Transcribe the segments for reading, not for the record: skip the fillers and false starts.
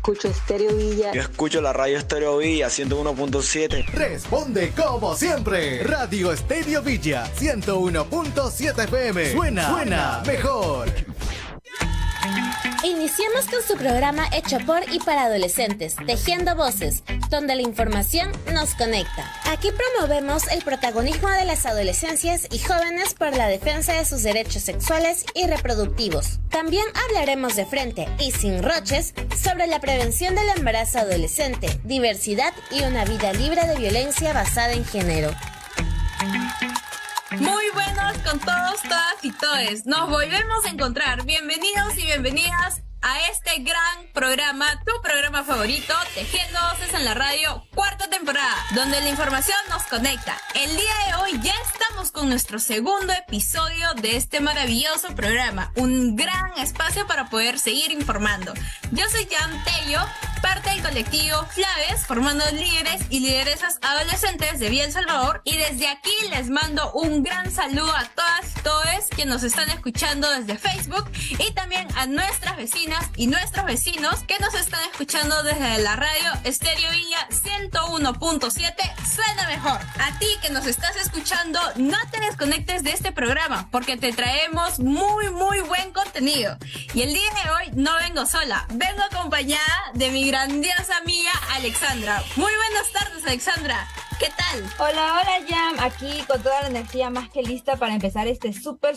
escucho Estéreo Villa. Yo escucho la radio Estéreo Villa 101.7. Responde como siempre. Radio Estéreo Villa 101.7 FM. Suena mejor. Iniciamos con su programa hecho por y para adolescentes, Tejiendo Voces, donde la información nos conecta. Aquí promovemos el protagonismo de las adolescencias y jóvenes por la defensa de sus derechos sexuales y reproductivos. También hablaremos de frente y sin roches sobre la prevención del embarazo adolescente, diversidad y una vida libre de violencia basada en género. Muy buenos con todos, todas y todes. Nos volvemos a encontrar. Bienvenidos y bienvenidas a este gran programa, tu programa favorito, Tejiendo Voces en la Radio, cuarta temporada, donde la información nos conecta. El día de hoy ya estamos con nuestro segundo episodio de este maravilloso programa, un gran espacio para poder seguir informando. Yo soy Jan Tello, parte del colectivo Flaves, formando líderes y lideresas adolescentes de Villa El Salvador, y desde aquí les mando un gran saludo a todas y todes que nos están escuchando desde Facebook, y también a nuestras vecinas y nuestros vecinos que nos están escuchando desde la radio Estéreo Villa 101.7. Suena mejor. A ti que nos estás escuchando, no te desconectes de este programa porque te traemos muy buen contenido. Y el día de hoy no vengo sola, vengo acompañada de mi grandiosa amiga Alexandra. Muy buenas tardes, Alexandra. ¿Qué tal? Hola Jam, aquí con toda la energía más que lista para empezar este súper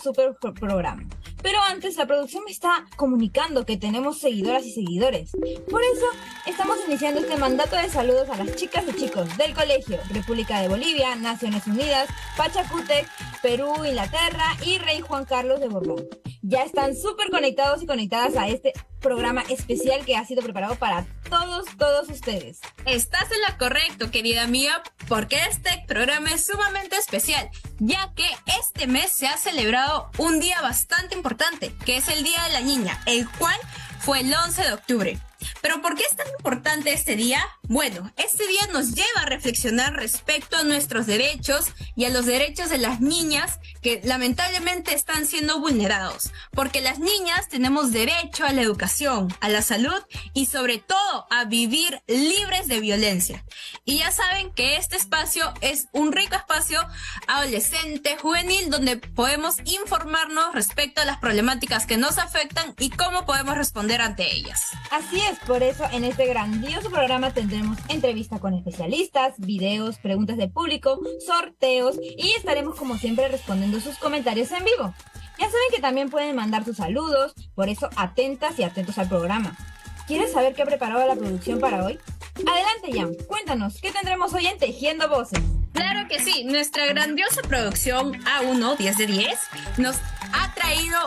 programa. Pero antes, la producción me está comunicando que tenemos seguidoras y seguidores. Por eso, estamos iniciando este mandato de saludos a las chicas y chicos del colegio, República de Bolivia, Naciones Unidas, Pachacútec, Perú, Inglaterra y Rey Juan Carlos de Borbón. Ya están súper conectados y conectadas a este programa especial que ha sido preparado para todos ustedes. Estás en lo correcto, querida amiga, porque este programa es sumamente especial, ya que este mes se ha celebrado un día bastante importante, que es el Día de la Niña, el cual fue el 11 de octubre. ¿Pero por qué es tan importante este día? Bueno, este día nos lleva a reflexionar respecto a nuestros derechos y a los derechos de las niñas que lamentablemente están siendo vulnerados. Porque las niñas tenemos derecho a la educación, a la salud y sobre todo a vivir libres de violencia. Y ya saben que este espacio es un rico espacio adolescente, juvenil, donde podemos informarnos respecto a las problemáticas que nos afectan y cómo podemos responder ante ellas. Así es, por eso en este grandioso programa tendremos entrevista con especialistas, videos, preguntas del público, sorteos y estaremos como siempre respondiendo sus comentarios en vivo. Ya saben que también pueden mandar sus saludos, por eso atentas y atentos al programa. ¿Quieres saber qué ha preparado la producción para hoy? Adelante, Jan, cuéntanos, ¿qué tendremos hoy en Tejiendo Voces? Claro que sí, nuestra grandiosa producción A1 10 de 10 nos ha traído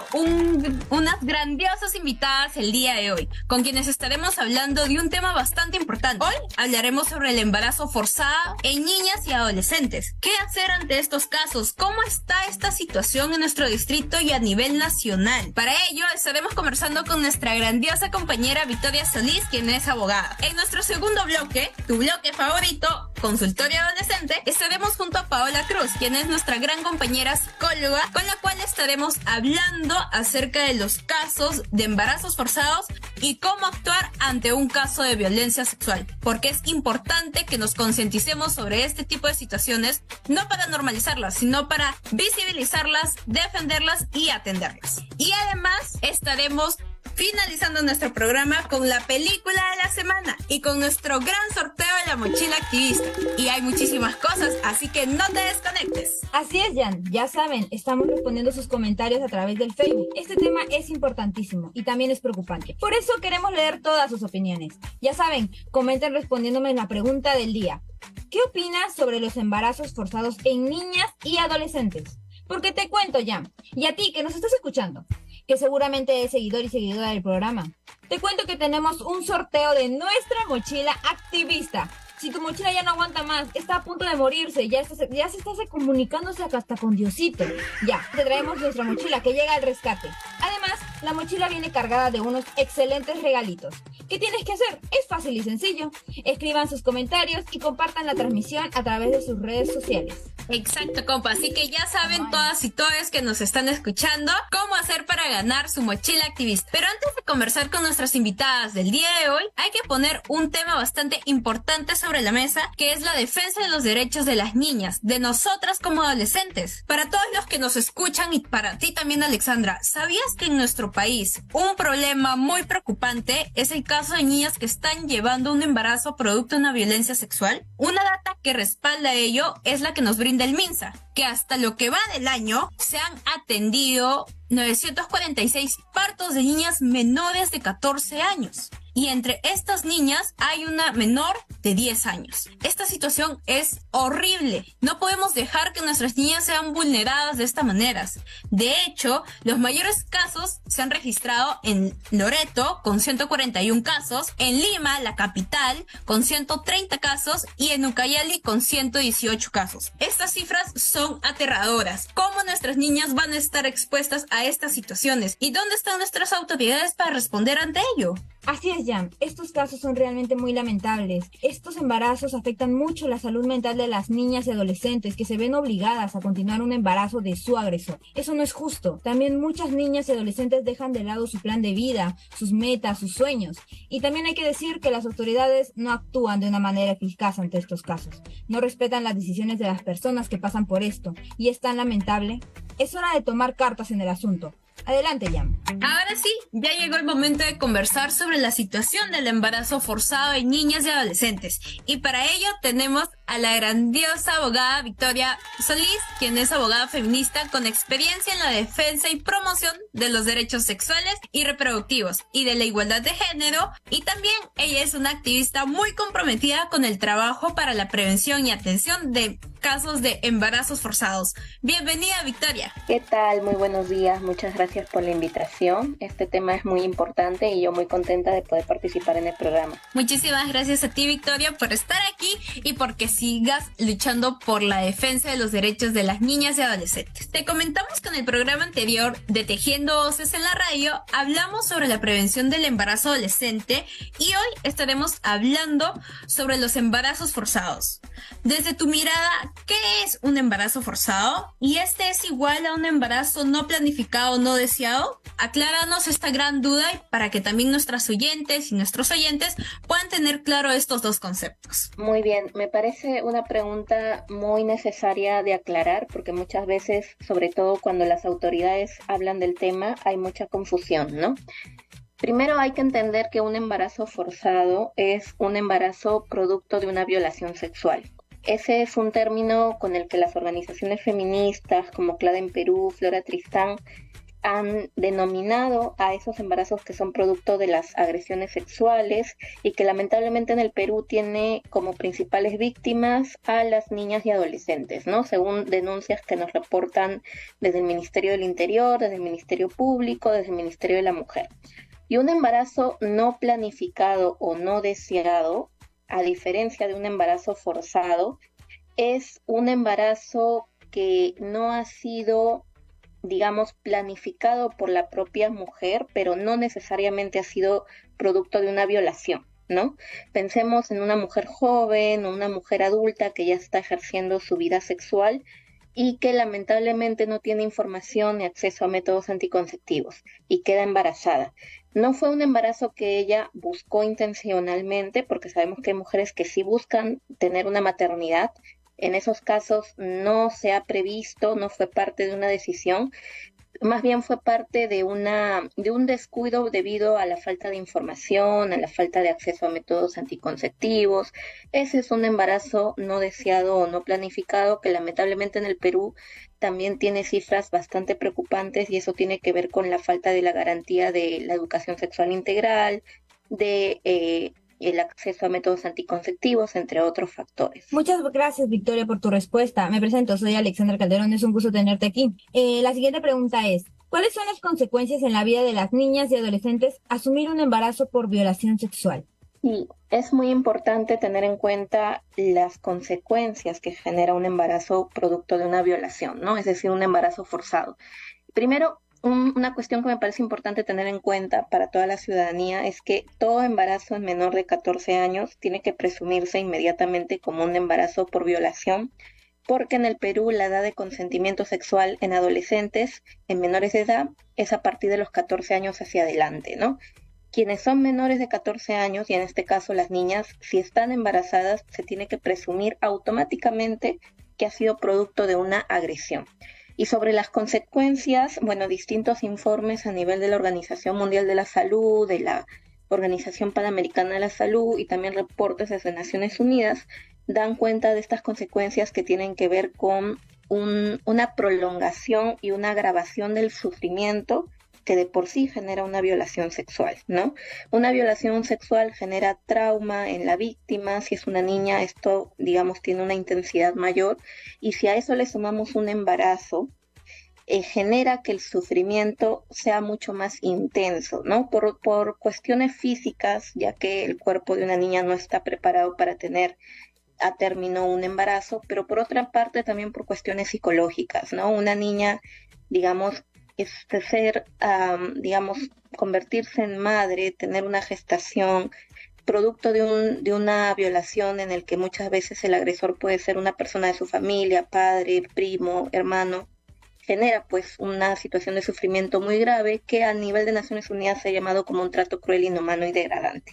unas grandiosas invitadas el día de hoy, con quienes estaremos hablando de un tema bastante importante. Hoy hablaremos sobre el embarazo forzado en niñas y adolescentes. ¿Qué hacer ante estos casos? ¿Cómo está esta situación en nuestro distrito y a nivel nacional? Para ello estaremos conversando con nuestra grandiosa compañera Victoria Solís, quien es abogada. En nuestro segundo bloque, tu bloque favorito, Consultorio Adolescente, estaremos junto a Paola Cruz, quien es nuestra gran compañera psicóloga, con la cual estaremos hablando acerca de los casos de embarazos forzados y cómo actuar ante un caso de violencia sexual, porque es importante que nos concienticemos sobre este tipo de situaciones, no para normalizarlas, sino para visibilizarlas, defenderlas y atenderlas. Y además estaremos finalizando nuestro programa con la película de la semana y con nuestro gran sorteo de la mochila activista. Y hay muchísimas cosas, así que no te desconectes. Así es, Jan, ya saben, estamos respondiendo sus comentarios a través del Facebook. Este tema es importantísimo y también es preocupante. Por eso queremos leer todas sus opiniones. Ya saben, comenten respondiéndome en la pregunta del día. ¿Qué opinas sobre los embarazos forzados en niñas y adolescentes? Porque te cuento, Jan, y a ti que nos estás escuchando, que seguramente es seguidor y seguidora del programa, te cuento que tenemos un sorteo de nuestra mochila activista. Si tu mochila ya no aguanta más, está a punto de morirse, ya se está comunicándose hasta con Diosito, ya, te traemos nuestra mochila que llega al rescate. Además, la mochila viene cargada de unos excelentes regalitos. ¿Qué tienes que hacer? Es fácil y sencillo. Escriban sus comentarios y compartan la transmisión a través de sus redes sociales. Exacto, compa. Así que ya saben todas y todos que nos están escuchando cómo hacer para ganar su mochila activista. Pero antes de conversar con nuestras invitadas del día de hoy, hay que poner un tema bastante importante sobre la mesa, que es la defensa de los derechos de las niñas, de nosotras como adolescentes. Para todos los que nos escuchan y para ti también, Alexandra, ¿sabías que en nuestro país un problema muy preocupante es el caso de niñas que están llevando un embarazo producto de una violencia sexual? Una data que respalda ello es la que nos brinda el MINSA, que hasta lo que va del año se han atendido 946 partos de niñas menores de 14 años. Y entre estas niñas hay una menor de 10 años. Esta situación es horrible. No podemos dejar que nuestras niñas sean vulneradas de esta manera. De hecho, los mayores casos se han registrado en Loreto, con 141 casos, en Lima, la capital, con 130 casos, y en Ucayali, con 118 casos. Estas cifras son aterradoras. ¿Cómo nuestras niñas van a estar expuestas a estas situaciones? ¿Y dónde están nuestras autoridades para responder ante ello? Así es, Jan. Estos casos son realmente muy lamentables. Estos embarazos afectan mucho la salud mental de las niñas y adolescentes que se ven obligadas a continuar un embarazo de su agresor. Eso no es justo. También muchas niñas y adolescentes dejan de lado su plan de vida, sus metas, sus sueños. Y también hay que decir que las autoridades no actúan de una manera eficaz ante estos casos. No respetan las decisiones de las personas que pasan por esto. Y es tan lamentable. Es hora de tomar cartas en el asunto. Adelante, Jan. Ahora sí, ya llegó el momento de conversar sobre la situación del embarazo forzado en niñas y adolescentes. Y para ello tenemos a la grandiosa abogada Victoria Solís, quien es abogada feminista con experiencia en la defensa y promoción de los derechos sexuales y reproductivos y de la igualdad de género. Y también ella es una activista muy comprometida con el trabajo para la prevención y atención de casos de embarazos forzados. Bienvenida, Victoria. ¿Qué tal? Muy buenos días. Muchas gracias por la invitación. Este tema es muy importante y yo muy contenta de poder participar en el programa. Muchísimas gracias a ti, Victoria, por estar aquí y porque sigas luchando por la defensa de los derechos de las niñas y adolescentes. Te comentamos que en el programa anterior de Tejiendo Voces en la Radio hablamos sobre la prevención del embarazo adolescente y hoy estaremos hablando sobre los embarazos forzados. Desde tu mirada, ¿qué es un embarazo forzado? ¿Y este es igual a un embarazo no planificado o no deseado? Acláranos esta gran duda para que también nuestras oyentes y nuestros oyentes puedan tener claro estos dos conceptos. Muy bien, me parece una pregunta muy necesaria de aclarar porque muchas veces, sobre todo cuando las autoridades hablan del tema, hay mucha confusión, ¿no? Primero hay que entender que un embarazo forzado es un embarazo producto de una violación sexual. Ese es un término con el que las organizaciones feministas como CLADA en Perú, Flora Tristán, han denominado a esos embarazos que son producto de las agresiones sexuales y que lamentablemente en el Perú tiene como principales víctimas a las niñas y adolescentes, ¿no? Según denuncias que nos reportan desde el Ministerio del Interior, desde el Ministerio Público, desde el Ministerio de la Mujer. Y un embarazo no planificado o no deseado, a diferencia de un embarazo forzado, es un embarazo que no ha sido, digamos, planificado por la propia mujer, pero no necesariamente ha sido producto de una violación, ¿no? Pensemos en una mujer joven o una mujer adulta que ya está ejerciendo su vida sexual y que lamentablemente no tiene información ni acceso a métodos anticonceptivos y queda embarazada. No fue un embarazo que ella buscó intencionalmente, porque sabemos que hay mujeres que sí buscan tener una maternidad. En esos casos no se ha previsto, no fue parte de una decisión, más bien fue parte de un descuido debido a la falta de información, a la falta de acceso a métodos anticonceptivos. Ese es un embarazo no deseado o no planificado que lamentablemente en el Perú también tiene cifras bastante preocupantes y eso tiene que ver con la falta de la garantía de la educación sexual integral, de el acceso a métodos anticonceptivos, entre otros factores. Muchas gracias, Victoria, por tu respuesta. Me presento, soy Alexandra Calderón, es un gusto tenerte aquí. La siguiente pregunta es, ¿cuáles son las consecuencias en la vida de las niñas y adolescentes asumir un embarazo por violación sexual? Sí, es muy importante tener en cuenta las consecuencias que genera un embarazo producto de una violación, ¿no? Es decir, un embarazo forzado. Primero, una cuestión que me parece importante tener en cuenta para toda la ciudadanía es que todo embarazo en menor de 14 años tiene que presumirse inmediatamente como un embarazo por violación porque en el Perú la edad de consentimiento sexual en adolescentes, en menores de edad, es a partir de los 14 años hacia adelante, ¿no? Quienes son menores de 14 años, y en este caso las niñas, si están embarazadas, se tiene que presumir automáticamente que ha sido producto de una agresión. Y sobre las consecuencias, bueno, distintos informes a nivel de la Organización Mundial de la Salud, de la Organización Panamericana de la Salud y también reportes desde Naciones Unidas dan cuenta de estas consecuencias que tienen que ver con una prolongación y una agravación del sufrimiento que de por sí genera una violación sexual, ¿no? Una violación sexual genera trauma en la víctima. Si es una niña, esto, digamos, tiene una intensidad mayor, y si a eso le sumamos un embarazo, genera que el sufrimiento sea mucho más intenso, ¿no? Por cuestiones físicas, ya que el cuerpo de una niña no está preparado para tener a término un embarazo, pero por otra parte también por cuestiones psicológicas, ¿no? Una niña, digamos, digamos, convertirse en madre, tener una gestación, producto de una violación en el que muchas veces el agresor puede ser una persona de su familia, padre, primo, hermano, genera pues una situación de sufrimiento muy grave que a nivel de Naciones Unidas se ha llamado como un trato cruel, inhumano y degradante.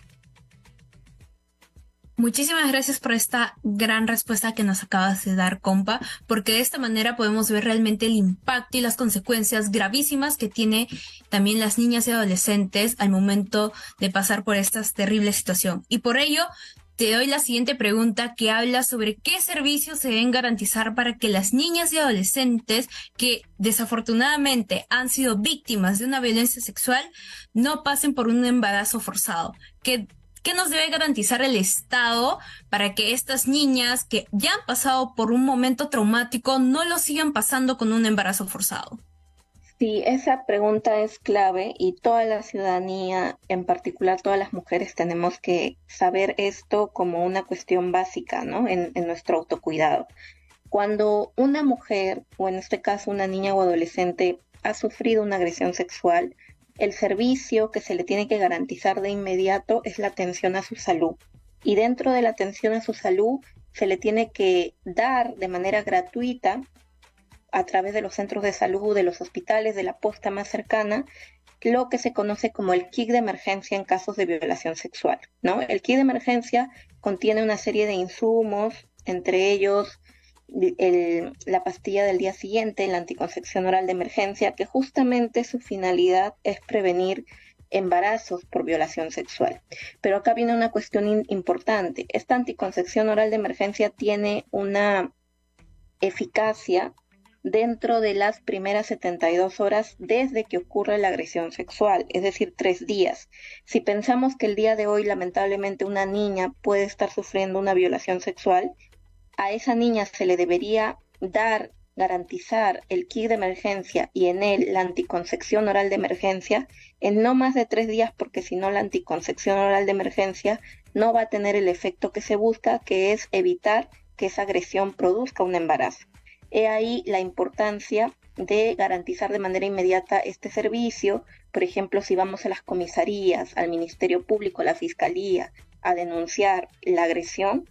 Muchísimas gracias por esta gran respuesta que nos acabas de dar, compa, porque de esta manera podemos ver realmente el impacto y las consecuencias gravísimas que tiene también las niñas y adolescentes al momento de pasar por esta terrible situación. Y por ello, te doy la siguiente pregunta que habla sobre qué servicios se deben garantizar para que las niñas y adolescentes que desafortunadamente han sido víctimas de una violencia sexual no pasen por un embarazo forzado. ¿Qué nos debe garantizar el Estado para que estas niñas que ya han pasado por un momento traumático no lo sigan pasando con un embarazo forzado? Sí, esa pregunta es clave y toda la ciudadanía, en particular todas las mujeres, tenemos que saber esto como una cuestión básica, ¿no? En nuestro autocuidado. Cuando una mujer, o en este caso una niña o adolescente, ha sufrido una agresión sexual, el servicio que se le tiene que garantizar de inmediato es la atención a su salud. Y dentro de la atención a su salud se le tiene que dar de manera gratuita, a través de los centros de salud, de los hospitales, de la posta más cercana, lo que se conoce como el kit de emergencia en casos de violación sexual, ¿no? El kit de emergencia contiene una serie de insumos, entre ellos la pastilla del día siguiente, la anticoncepción oral de emergencia, que justamente su finalidad es prevenir embarazos por violación sexual. Pero acá viene una cuestión importante. Esta anticoncepción oral de emergencia tiene una eficacia dentro de las primeras 72 horas desde que ocurre la agresión sexual, es decir, 3 días. Si pensamos que el día de hoy lamentablemente una niña puede estar sufriendo una violación sexual, a esa niña se le debería garantizar el kit de emergencia y en él la anticoncepción oral de emergencia en no más de 3 días, porque si no la anticoncepción oral de emergencia no va a tener el efecto que se busca, que es evitar que esa agresión produzca un embarazo. He ahí la importancia de garantizar de manera inmediata este servicio. Por ejemplo, si vamos a las comisarías, al Ministerio Público, a la Fiscalía, a denunciar la agresión,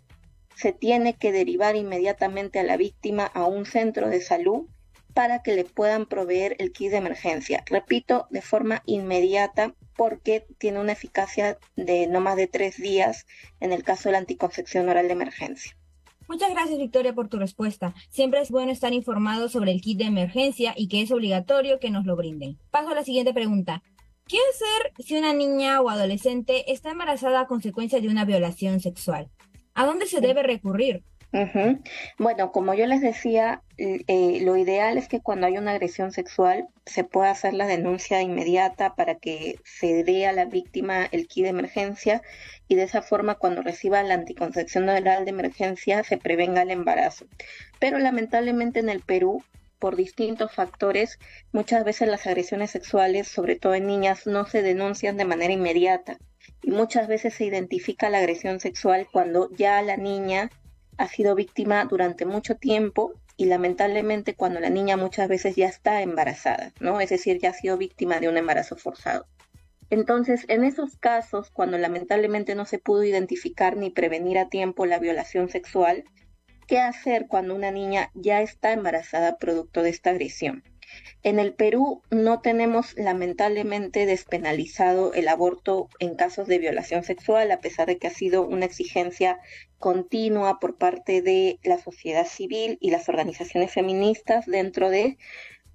se tiene que derivar inmediatamente a la víctima a un centro de salud para que le puedan proveer el kit de emergencia. Repito, de forma inmediata, porque tiene una eficacia de no más de 3 días en el caso de la anticoncepción oral de emergencia. Muchas gracias, Victoria, por tu respuesta. Siempre es bueno estar informado sobre el kit de emergencia y que es obligatorio que nos lo brinden. Paso a la siguiente pregunta. ¿Qué hacer si una niña o adolescente está embarazada a consecuencia de una violación sexual? ¿A dónde se debe recurrir? Bueno, como yo les decía, lo ideal es que cuando hay una agresión sexual se pueda hacer la denuncia inmediata para que se dé a la víctima el kit de emergencia y de esa forma cuando reciba la anticoncepción oral de emergencia se prevenga el embarazo. Pero lamentablemente en el Perú, por distintos factores, muchas veces las agresiones sexuales, sobre todo en niñas, no se denuncian de manera inmediata. Y muchas veces se identifica la agresión sexual cuando ya la niña ha sido víctima durante mucho tiempo y lamentablemente cuando la niña muchas veces ya está embarazada, ¿no? Es decir, ya ha sido víctima de un embarazo forzado. Entonces, en esos casos, cuando lamentablemente no se pudo identificar ni prevenir a tiempo la violación sexual, ¿Qué hacer cuando una niña ya está embarazada producto de esta agresión? En el Perú no tenemos lamentablemente despenalizado el aborto en casos de violación sexual, a pesar de que ha sido una exigencia continua por parte de la sociedad civil y las organizaciones feministas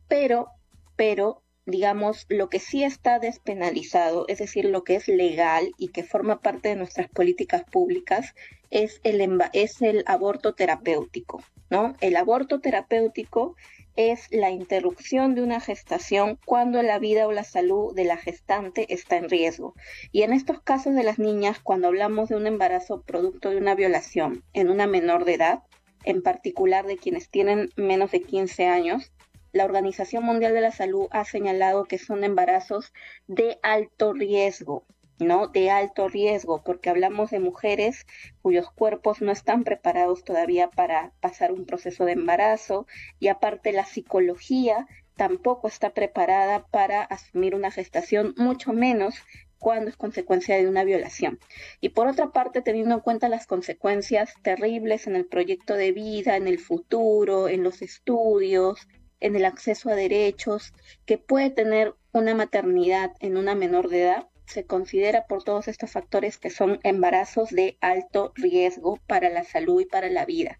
pero, digamos, lo que sí está despenalizado, es decir, lo que es legal y que forma parte de nuestras políticas públicas, es el aborto terapéutico, ¿no? El aborto terapéutico es la interrupción de una gestación cuando la vida o la salud de la gestante está en riesgo. Y en estos casos de las niñas, cuando hablamos de un embarazo producto de una violación en una menor de edad, en particular de quienes tienen menos de 15 años, la Organización Mundial de la Salud ha señalado que son embarazos de alto riesgo, ¿no? De alto riesgo, porque hablamos de mujeres cuyos cuerpos no están preparados todavía para pasar un proceso de embarazo, y aparte la psicología tampoco está preparada para asumir una gestación, mucho menos cuando es consecuencia de una violación. Y por otra parte, teniendo en cuenta las consecuencias terribles en el proyecto de vida, en el futuro, en los estudios, en el acceso a derechos que puede tener una maternidad en una menor de edad, se considera por todos estos factores que son embarazos de alto riesgo para la salud y para la vida.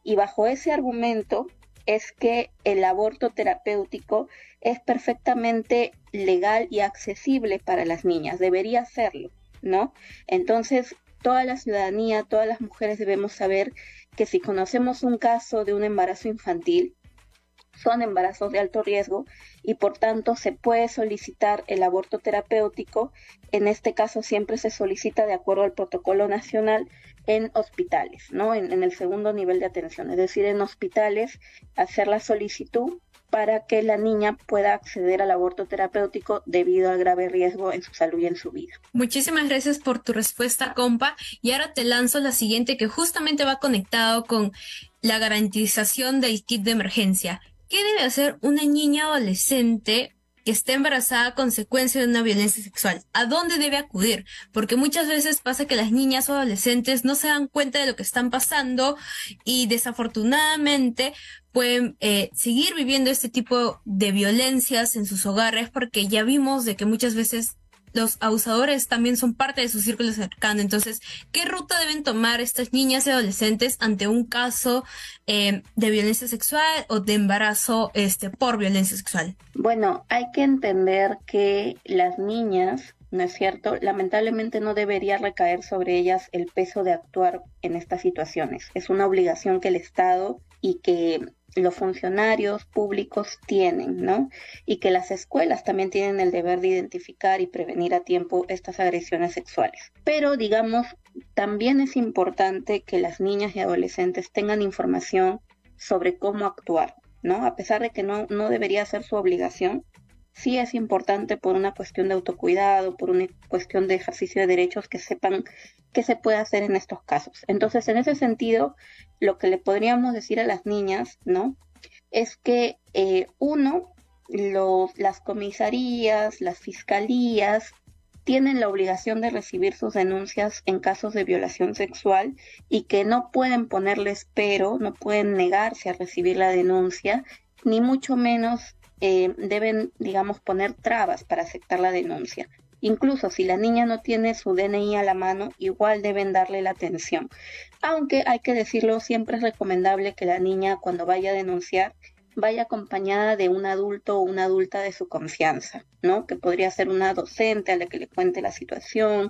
Y bajo ese argumento es que el aborto terapéutico es perfectamente legal y accesible para las niñas, debería serlo, ¿no? Entonces, toda la ciudadanía, todas las mujeres debemos saber que si conocemos un caso de un embarazo infantil, son embarazos de alto riesgo y por tanto se puede solicitar el aborto terapéutico. En este caso siempre se solicita de acuerdo al protocolo nacional en hospitales, ¿no? En el segundo nivel de atención, es decir, en hospitales, hacer la solicitud para que la niña pueda acceder al aborto terapéutico debido al grave riesgo en su salud y en su vida. Muchísimas gracias por tu respuesta, compa. Y ahora te lanzo la siguiente, que justamente va conectado con la garantización del kit de emergencia. ¿Qué debe hacer una niña adolescente que esté embarazada a consecuencia de una violencia sexual? ¿A dónde debe acudir? Porque muchas veces pasa que las niñas o adolescentes no se dan cuenta de lo que están pasando y desafortunadamente pueden seguir viviendo este tipo de violencias en sus hogares, porque ya vimos de que muchas veces los abusadores también son parte de su círculo cercano. Entonces, ¿qué ruta deben tomar estas niñas y adolescentes ante un caso de violencia sexual o de embarazo por violencia sexual? Bueno, hay que entender que las niñas, ¿no es cierto?, lamentablemente no debería recaer sobre ellas el peso de actuar en estas situaciones. Es una obligación que el Estado y que los funcionarios públicos tienen, ¿no? Y que las escuelas también tienen el deber de identificar y prevenir a tiempo estas agresiones sexuales. Pero, digamos, también es importante que las niñas y adolescentes tengan información sobre cómo actuar, ¿no? A pesar de que no debería ser su obligación, sí es importante por una cuestión de autocuidado, por una cuestión de ejercicio de derechos, que sepan qué se puede hacer en estos casos. Entonces, en ese sentido, lo que le podríamos decir a las niñas, ¿no?, es que las comisarías, las fiscalías tienen la obligación de recibir sus denuncias en casos de violación sexual y que no pueden ponerles pero, no pueden negarse a recibir la denuncia, ni mucho menos deben, digamos, poner trabas para aceptar la denuncia. Incluso si la niña no tiene su DNI a la mano, igual deben darle la atención. Aunque hay que decirlo, siempre es recomendable que la niña, cuando vaya a denunciar, vaya acompañada de un adulto o una adulta de su confianza, ¿no? Que podría ser una docente a la que le cuente la situación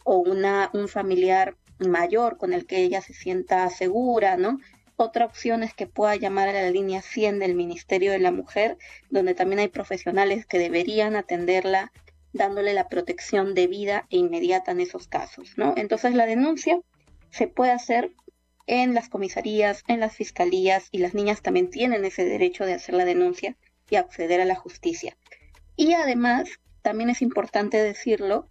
o un familiar mayor con el que ella se sienta segura, ¿no? Otra opción es que pueda llamar a la línea 100 del Ministerio de la Mujer, donde también hay profesionales que deberían atenderla, dándole la protección debida e inmediata en esos casos, ¿no? Entonces la denuncia se puede hacer en las comisarías, en las fiscalías, y las niñas también tienen ese derecho de hacer la denuncia y acceder a la justicia. Y además, también es importante decirlo,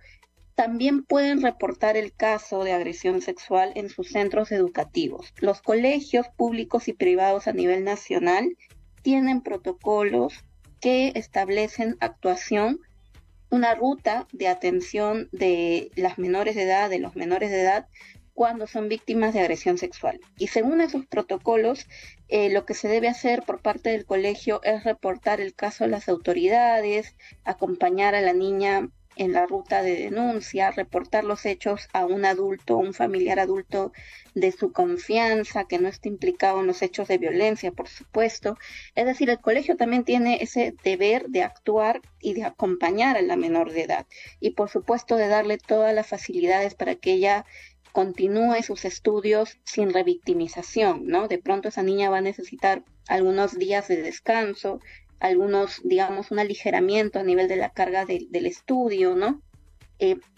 también pueden reportar el caso de agresión sexual en sus centros educativos. Los colegios públicos y privados a nivel nacional tienen protocolos que establecen actuación, una ruta de atención de las menores de edad, de los menores de edad, cuando son víctimas de agresión sexual. Y según esos protocolos, lo que se debe hacer por parte del colegio es reportar el caso a las autoridades, acompañar a la niña en la ruta de denuncia, reportar los hechos a un adulto, un familiar adulto de su confianza, que no esté implicado en los hechos de violencia, por supuesto. Es decir, el colegio también tiene ese deber de actuar y de acompañar a la menor de edad. Y por supuesto de darle todas las facilidades para que ella continúe sus estudios sin revictimización, ¿no? De pronto esa niña va a necesitar algunos días de descanso, algunos, digamos, un aligeramiento a nivel de la carga del estudio, ¿no?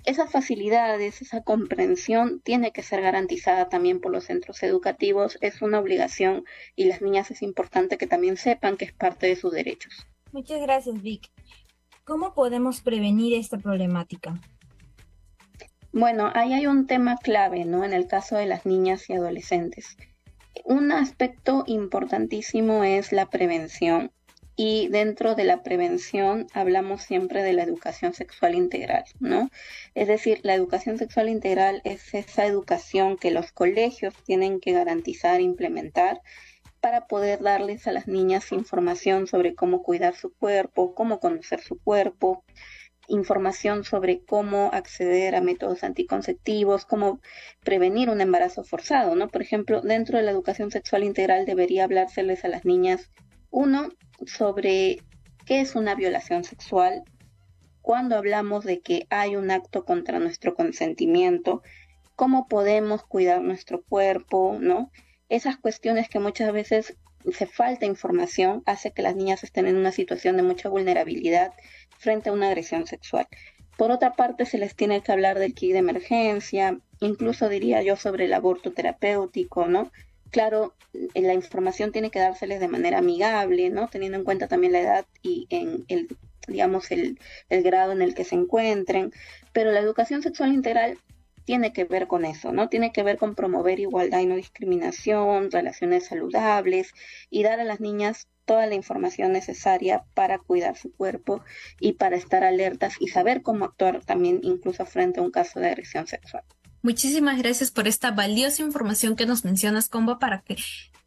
Esas facilidades, esa comprensión tiene que ser garantizada también por los centros educativos, es una obligación y las niñas es importante que también sepan que es parte de sus derechos. Muchas gracias, Vic. ¿Cómo podemos prevenir esta problemática? Bueno, ahí hay un tema clave, ¿no? En el caso de las niñas y adolescentes. Un aspecto importantísimo es la prevención. Y dentro de la prevención hablamos siempre de la educación sexual integral, ¿no? Es decir, la educación sexual integral es esa educación que los colegios tienen que garantizar e implementar para poder darles a las niñas información sobre cómo cuidar su cuerpo, cómo conocer su cuerpo, información sobre cómo acceder a métodos anticonceptivos, cómo prevenir un embarazo forzado, ¿no? Por ejemplo, dentro de la educación sexual integral debería hablárseles a las niñas, uno, sobre qué es una violación sexual, cuando hablamos de que hay un acto contra nuestro consentimiento, cómo podemos cuidar nuestro cuerpo, ¿no? Esas cuestiones que muchas veces se falta información hace que las niñas estén en una situación de mucha vulnerabilidad frente a una agresión sexual. Por otra parte, se les tiene que hablar del kit de emergencia, incluso diría yo sobre el aborto terapéutico, ¿no? Claro, la información tiene que dárseles de manera amigable, ¿no? Teniendo en cuenta también la edad y en el grado en el que se encuentren. Pero la educación sexual integral tiene que ver con eso, ¿no? Tiene que ver con promover igualdad y no discriminación, relaciones saludables y dar a las niñas toda la información necesaria para cuidar su cuerpo y para estar alertas y saber cómo actuar también incluso frente a un caso de agresión sexual. Muchísimas gracias por esta valiosa información que nos mencionas, Comba, para que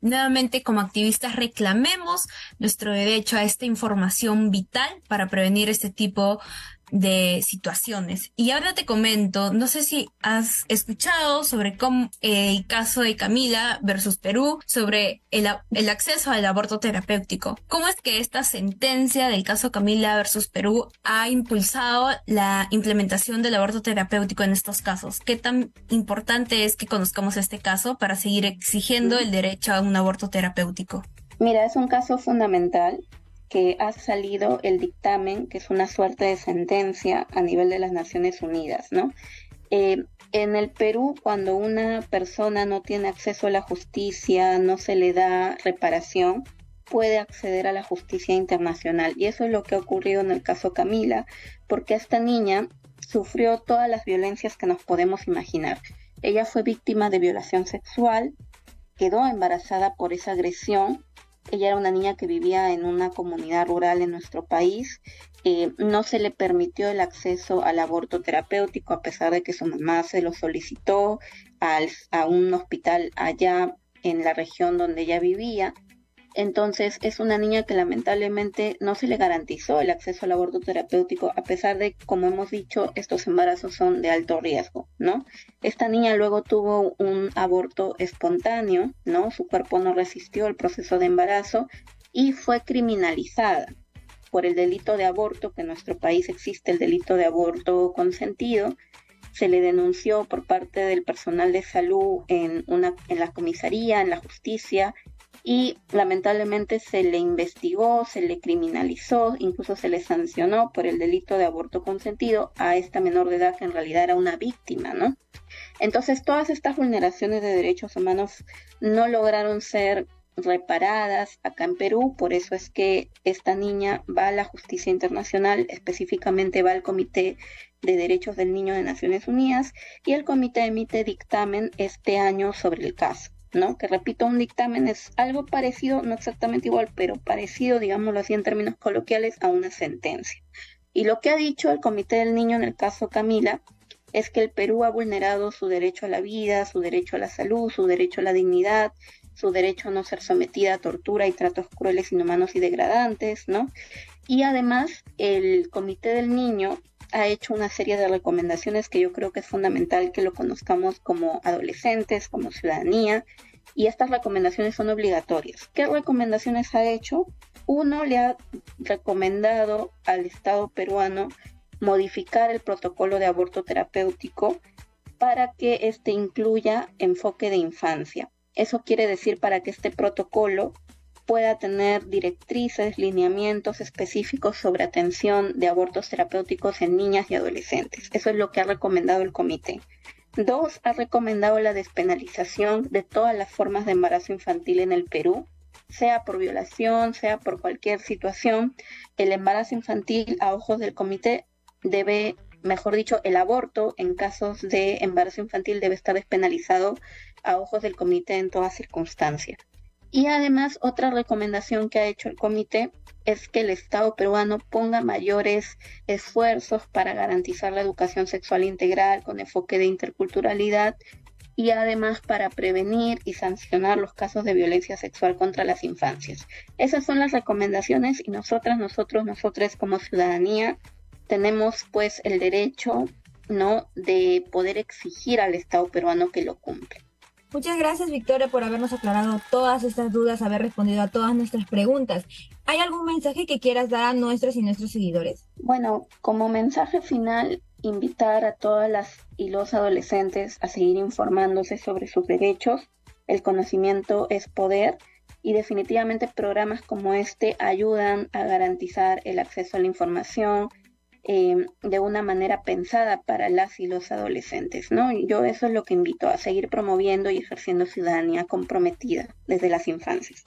nuevamente como activistas reclamemos nuestro derecho a esta información vital para prevenir este tipo de situaciones. Y ahora te comento, no sé si has escuchado sobre cómo el caso de Camila versus Perú, sobre el acceso al aborto terapéutico. ¿Cómo es que esta sentencia del caso Camila versus Perú ha impulsado la implementación del aborto terapéutico en estos casos? ¿Qué tan importante es que conozcamos este caso para seguir exigiendo el derecho a un aborto terapéutico? Mira, es un caso fundamental que ha salido el dictamen, que es una suerte de sentencia a nivel de las Naciones Unidas, ¿no? En el Perú, cuando una persona no tiene acceso a la justicia, no se le da reparación, puede acceder a la justicia internacional. Y eso es lo que ha ocurrido en el caso Camila, porque esta niña sufrió todas las violencias que nos podemos imaginar. Ella fue víctima de violación sexual, quedó embarazada por esa agresión. Ella era una niña que vivía en una comunidad rural en nuestro país. No se le permitió el acceso al aborto terapéutico a pesar de que su mamá se lo solicitó a un hospital allá en la región donde ella vivía. Entonces es una niña que lamentablemente no se le garantizó el acceso al aborto terapéutico a pesar de, como hemos dicho, estos embarazos son de alto riesgo, ¿no? Esta niña luego tuvo un aborto espontáneo, ¿no? Su cuerpo no resistió el proceso de embarazo y fue criminalizada por el delito de aborto, que en nuestro país existe el delito de aborto consentido. Se le denunció por parte del personal de salud en la comisaría, en la justicia, y lamentablemente se le investigó, se le criminalizó, incluso se le sancionó por el delito de aborto consentido a esta menor de edad que en realidad era una víctima, ¿no? Entonces todas estas vulneraciones de derechos humanos no lograron ser reparadas acá en Perú, por eso es que esta niña va a la justicia internacional, específicamente va al Comité de Derechos del Niño de Naciones Unidas y el comité emite dictamen este año sobre el caso, ¿no? Que repito, un dictamen es algo parecido, no exactamente igual, pero parecido, digámoslo así en términos coloquiales, a una sentencia. Y lo que ha dicho el Comité del Niño en el caso Camila es que el Perú ha vulnerado su derecho a la vida, su derecho a la salud, su derecho a la dignidad, su derecho a no ser sometida a tortura y tratos crueles, inhumanos y degradantes, ¿no? Y además, el Comité del Niño ha hecho una serie de recomendaciones que yo creo que es fundamental que lo conozcamos como adolescentes, como ciudadanía, y estas recomendaciones son obligatorias. ¿Qué recomendaciones ha hecho? Uno, le ha recomendado al Estado peruano modificar el protocolo de aborto terapéutico para que éste incluya enfoque de infancia. Eso quiere decir para que este protocolo pueda tener directrices, lineamientos específicos sobre atención de abortos terapéuticos en niñas y adolescentes. Eso es lo que ha recomendado el comité. 2, ha recomendado la despenalización de todas las formas de embarazo infantil en el Perú, sea por violación, sea por cualquier situación. El embarazo infantil, a ojos del comité, el aborto en casos de embarazo infantil debe estar despenalizado a ojos del comité en toda circunstancia. Y además, otra recomendación que ha hecho el comité es que el Estado peruano ponga mayores esfuerzos para garantizar la educación sexual integral con enfoque de interculturalidad y además para prevenir y sancionar los casos de violencia sexual contra las infancias. Esas son las recomendaciones y nosotros como ciudadanía tenemos pues el derecho, ¿no?, de poder exigir al Estado peruano que lo cumpla. Muchas gracias, Victoria, por habernos aclarado todas estas dudas, haber respondido a todas nuestras preguntas. ¿Hay algún mensaje que quieras dar a nuestras y nuestros seguidores? Bueno, como mensaje final, invitar a todas las y los adolescentes a seguir informándose sobre sus derechos. El conocimiento es poder y definitivamente programas como este ayudan a garantizar el acceso a la información de una manera pensada para las y los adolescentes, ¿no? Y yo eso es lo que invito, a seguir promoviendo y ejerciendo ciudadanía comprometida desde las infancias.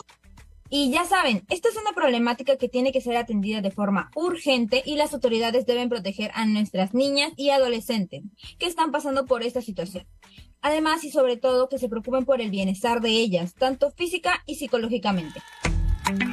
Y ya saben, esta es una problemática que tiene que ser atendida de forma urgente y las autoridades deben proteger a nuestras niñas y adolescentes que están pasando por esta situación. Además y sobre todo que se preocupen por el bienestar de ellas, tanto física y psicológicamente.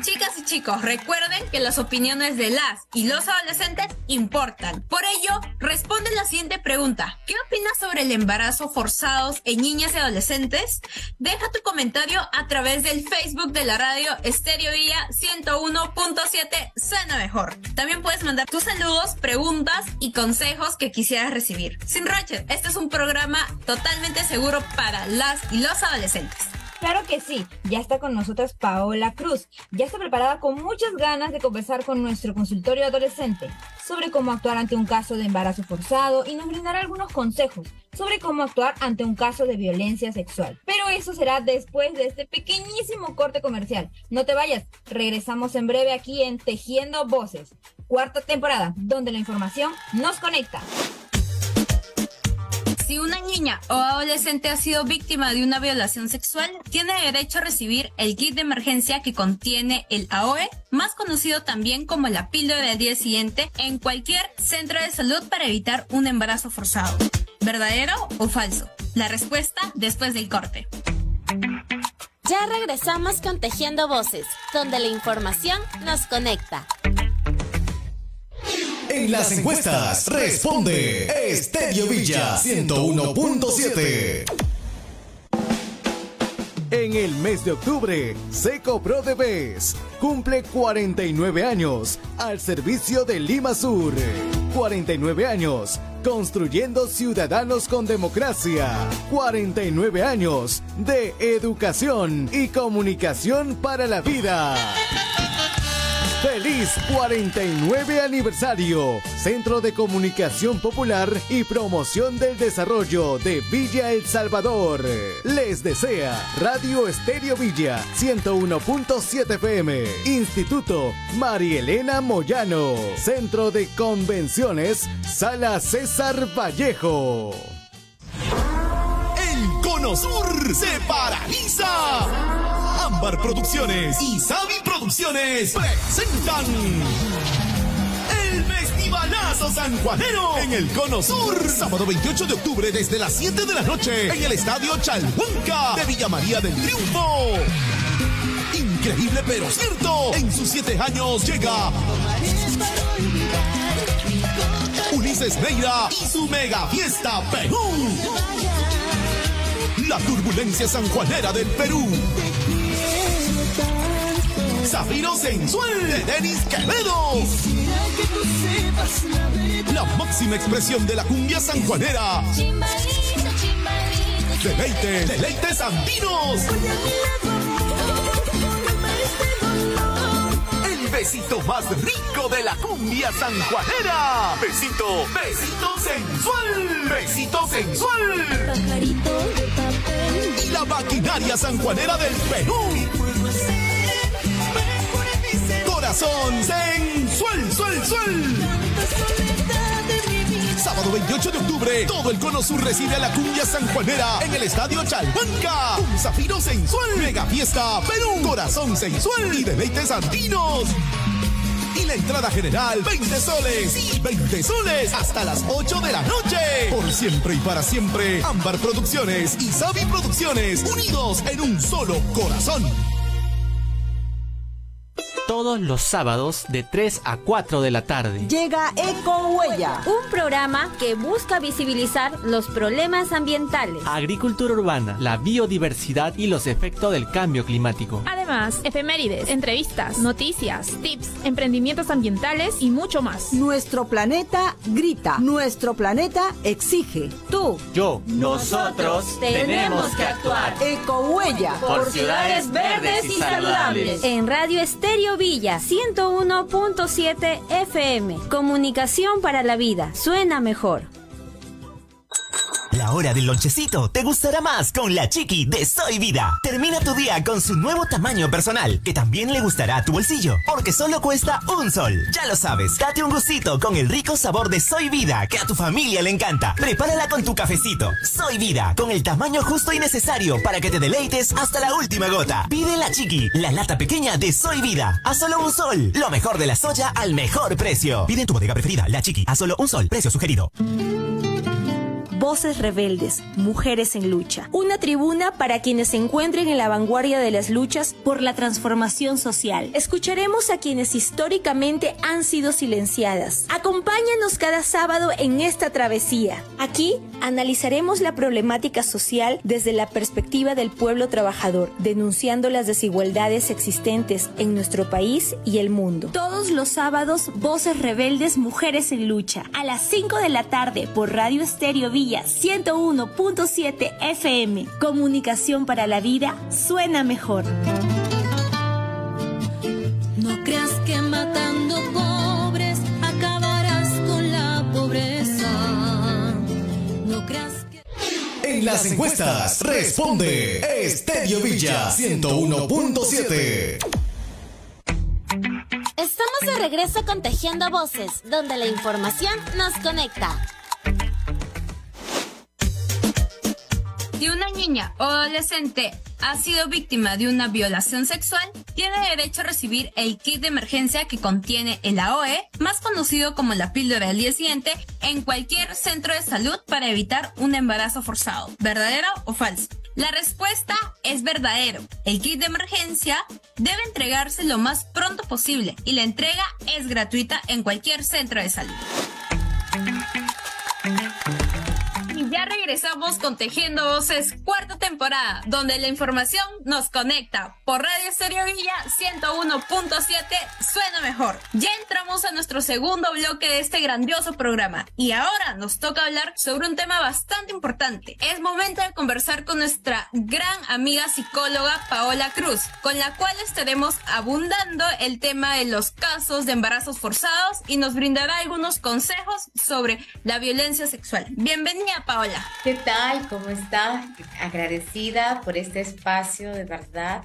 Chicas y chicos, recuerden que las opiniones de las y los adolescentes importan. Por ello, responde la siguiente pregunta. ¿Qué opinas sobre el embarazo forzado en niñas y adolescentes? Deja tu comentario a través del Facebook de la radio Estéreo Villa 101.7 Suena Mejor. También puedes mandar tus saludos, preguntas y consejos que quisieras recibir. Sin Roche, este es un programa totalmente seguro para las y los adolescentes. Claro que sí, ya está con nosotras Paola Cruz. Ya está preparada con muchas ganas de conversar con nuestro consultorio adolescente sobre cómo actuar ante un caso de embarazo forzado y nos brindará algunos consejos sobre cómo actuar ante un caso de violencia sexual. Pero eso será después de este pequeñísimo corte comercial. No te vayas, regresamos en breve aquí en Tejiendo Voces, 4ª temporada, donde la información nos conecta. Si una niña o adolescente ha sido víctima de una violación sexual, tiene derecho a recibir el kit de emergencia que contiene el AOE, más conocido también como la píldora del día siguiente, en cualquier centro de salud para evitar un embarazo forzado. ¿Verdadero o falso? La respuesta después del corte. Ya regresamos con Tejiendo Voces, donde la información nos conecta. En las encuestas responde Estéreo Villa 101.7. En el mes de octubre, Seco Pro de Vez cumple 49 años al servicio de Lima Sur. 49 años construyendo ciudadanos con democracia. 49 años de educación y comunicación para la vida. ¡Feliz 49 aniversario! Centro de Comunicación Popular y Promoción del Desarrollo de Villa El Salvador. Les desea Radio Estéreo Villa 101.7 FM. Instituto María Elena Moyano. Centro de Convenciones Sala César Vallejo. El Cono Sur se paraliza. Ámbar Producciones y Sabi Producciones presentan el Festivalazo Sanjuanero en el Cono Sur. Sábado 28 de octubre desde las 7 de la noche en el Estadio Chalhuanca de Villa María del Triunfo. Increíble pero cierto, en sus 7 años llega Ulises Neira y su mega fiesta Perú. La turbulencia sanjuanera del Perú. Zafiro Sensual de Denis Quevedo. La máxima expresión de la cumbia sanjuanera. Deleites andinos. El besito más rico de la cumbia sanjuanera. Besito sensual. Besito sensual. Y la maquinaria sanjuanera del Perú. Corazón sensual, Sábado 28 de octubre, todo el Cono Sur recibe a la cumbia sanjuanera en el Estadio Chalmanca. Un Zafiro Sensual, mega fiesta Perú, Corazón sensual y deleites andinos. Y la entrada general, 20 soles. Sí, 20 soles hasta las 8 de la noche. Por siempre y para siempre, Ámbar Producciones y Savi Producciones, unidos en un solo corazón. Todos los sábados de 3 a 4 de la tarde. Llega Ecohuella, un programa que busca visibilizar los problemas ambientales, agricultura urbana, la biodiversidad y los efectos del cambio climático. Además, efemérides, entrevistas, noticias, tips, emprendimientos ambientales y mucho más. Nuestro planeta grita, nuestro planeta exige. Tú, yo, nosotros tenemos que actuar. Ecohuella, por ciudades verdes y saludables. En Radio Estéreo Villa 101.7 FM. Comunicación para la vida. Suena mejor. La hora del lonchecito te gustará más con la Chiqui de Soy Vida. Termina tu día con su nuevo tamaño personal, que también le gustará a tu bolsillo, porque solo cuesta $1. Ya lo sabes, date un gustito con el rico sabor de Soy Vida, que a tu familia le encanta. Prepárala con tu cafecito. Soy Vida, con el tamaño justo y necesario para que te deleites hasta la última gota. Pide la Chiqui, la lata pequeña de Soy Vida, a solo $1. Lo mejor de la soya al mejor precio. Pide en tu bodega preferida, la Chiqui, a solo $1. Precio sugerido. Voces rebeldes, mujeres en lucha. Una tribuna para quienes se encuentren en la vanguardia de las luchas por la transformación social. Escucharemos a quienes históricamente han sido silenciadas. Acompáñanos cada sábado en esta travesía. Aquí analizaremos la problemática social desde la perspectiva del pueblo trabajador, denunciando las desigualdades existentes en nuestro país y el mundo. Todos los sábados, Voces rebeldes, mujeres en lucha. A las 5 de la tarde por Radio Estéreo Villa 101.7 FM. Comunicación para la vida suena mejor. No creas que matando pobres acabarás con la pobreza. No creas que... En las encuestas responde Estéreo Villa 101.7. Estamos de regreso con Tejiendo Voces, donde la información nos conecta. Si una niña o adolescente ha sido víctima de una violación sexual, tiene derecho a recibir el kit de emergencia que contiene el AOE, más conocido como la píldora del día siguiente, en cualquier centro de salud para evitar un embarazo forzado. ¿Verdadero o falso? La respuesta es verdadero. El kit de emergencia debe entregarse lo más pronto posible y la entrega es gratuita en cualquier centro de salud. Y ya regresamos con Tejiendo Voces, cuarta temporada, donde la información nos conecta. Por Radio Estéreo Villa 101.7, suena mejor. Ya entramos a nuestro segundo bloque de este grandioso programa. Y ahora nos toca hablar sobre un tema bastante importante. Es momento de conversar con nuestra gran amiga psicóloga Paola Cruz, con la cual estaremos abundando el tema de los casos de embarazos forzados y nos brindará algunos consejos sobre la violencia sexual. Bienvenida, Paola. ¿Qué tal? ¿Cómo está? Agradecida por este espacio, de verdad,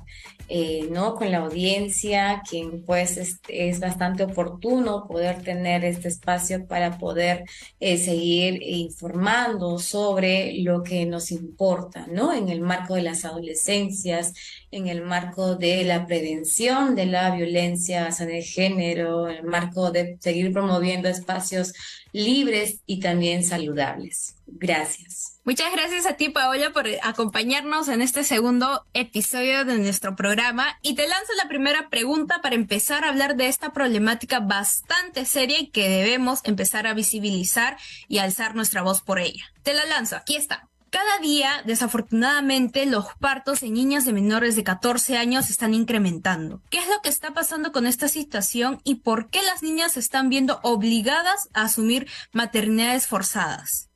¿no? Con la audiencia, quien pues es bastante oportuno poder tener este espacio para poder seguir informando sobre lo que nos importa, ¿no? En el marco de las adolescencias, en el marco de la prevención de la violencia de género, en el marco de seguir promoviendo espacios libres y también saludables. Gracias. Muchas gracias a ti, Paola, por acompañarnos en este segundo episodio de nuestro programa. Y te lanzo la primera pregunta para empezar a hablar de esta problemática bastante seria y que debemos empezar a visibilizar y alzar nuestra voz por ella. Te la lanzo, aquí está. Cada día, desafortunadamente, los partos en niñas de menores de 14 años se están incrementando. ¿Qué es lo que está pasando con esta situación y por qué las niñas se están viendo obligadas a asumir maternidades forzadas?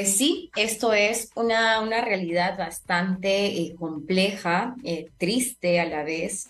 Sí, esto es una realidad bastante compleja, triste a la vez,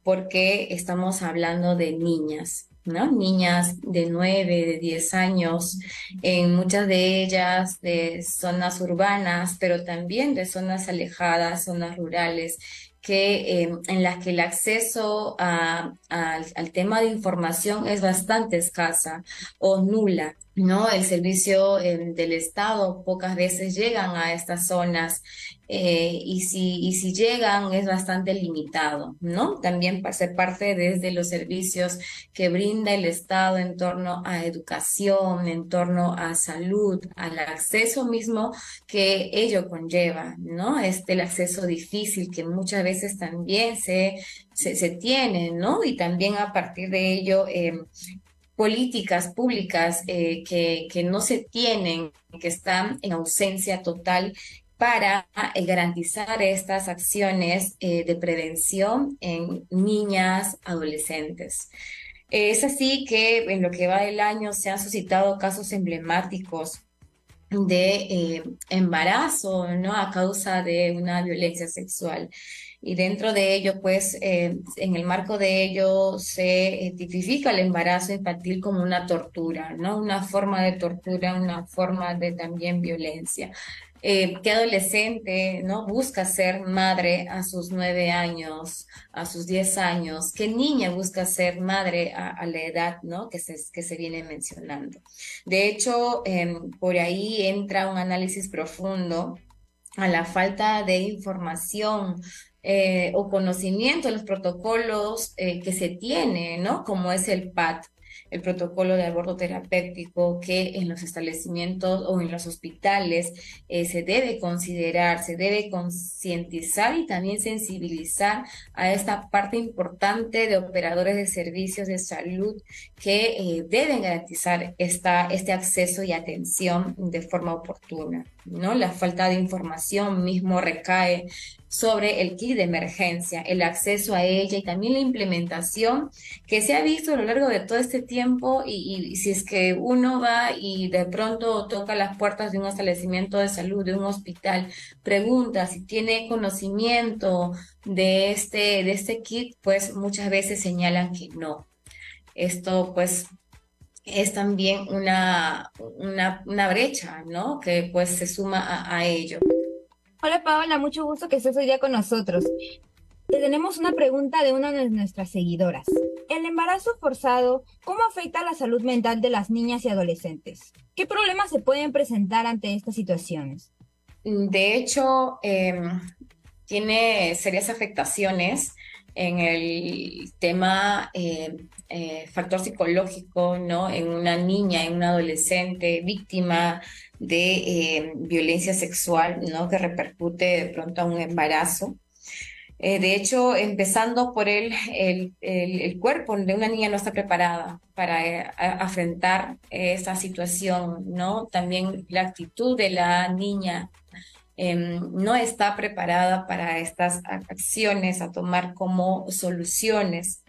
porque estamos hablando de niñas, ¿no? Niñas de 9, de 10 años, en muchas de ellas de zonas urbanas, pero también de zonas alejadas, zonas rurales, en las que el acceso al tema de información es bastante escasa o nula, ¿no? El servicio del Estado pocas veces llegan a estas zonas y si llegan es bastante limitado, ¿no? También se parte desde los servicios que brinda el Estado en torno a educación, en torno a salud, al acceso mismo que ello conlleva, ¿no? El acceso difícil que muchas veces también se tiene, ¿no? Y también a partir de ello políticas públicas que no se tienen, que están en ausencia total para garantizar estas acciones de prevención en niñas, adolescentes. Es así que en lo que va del año se han suscitado casos emblemáticos de embarazo, ¿no? A causa de una violencia sexual. Y dentro de ello, pues, en el marco de ello se tipifica el embarazo infantil como una tortura, ¿no? Una forma de tortura, una forma de también violencia. ¿Qué adolescente, ¿no? busca ser madre a sus 9 años, a sus 10 años? ¿Qué niña busca ser madre a la edad, ¿no? que se viene mencionando? De hecho, por ahí entra un análisis profundo a la falta de información o conocimiento de los protocolos que se tiene, ¿no? Como es el PAT, el protocolo de aborto terapéutico, que en los establecimientos o en los hospitales se debe considerar, se debe concientizar y también sensibilizar a esta parte importante de operadores de servicios de salud que deben garantizar este acceso y atención de forma oportuna, ¿no? La falta de información mismo recae sobre el kit de emergencia, el acceso a ella y también la implementación que se ha visto a lo largo de todo este tiempo y si es que uno va y de pronto toca las puertas de un establecimiento de salud, de un hospital, pregunta si tiene conocimiento de este kit, pues muchas veces señalan que no. Esto pues es también una brecha, ¿no? Que pues se suma a ello. Hola Paola, mucho gusto que estés hoy día con nosotros. Tenemos una pregunta de una de nuestras seguidoras. ¿El embarazo forzado cómo afecta a la salud mental de las niñas y adolescentes? ¿Qué problemas se pueden presentar ante estas situaciones? De hecho, tiene serias afectaciones en el tema factor psicológico, ¿no? En una niña, en una adolescente víctima de violencia sexual, ¿no? Que repercute de pronto a un embarazo. De hecho, empezando por el cuerpo de una niña no está preparada para afrontar esta situación, ¿no? También la actitud de la niña no está preparada para estas acciones a tomar como soluciones,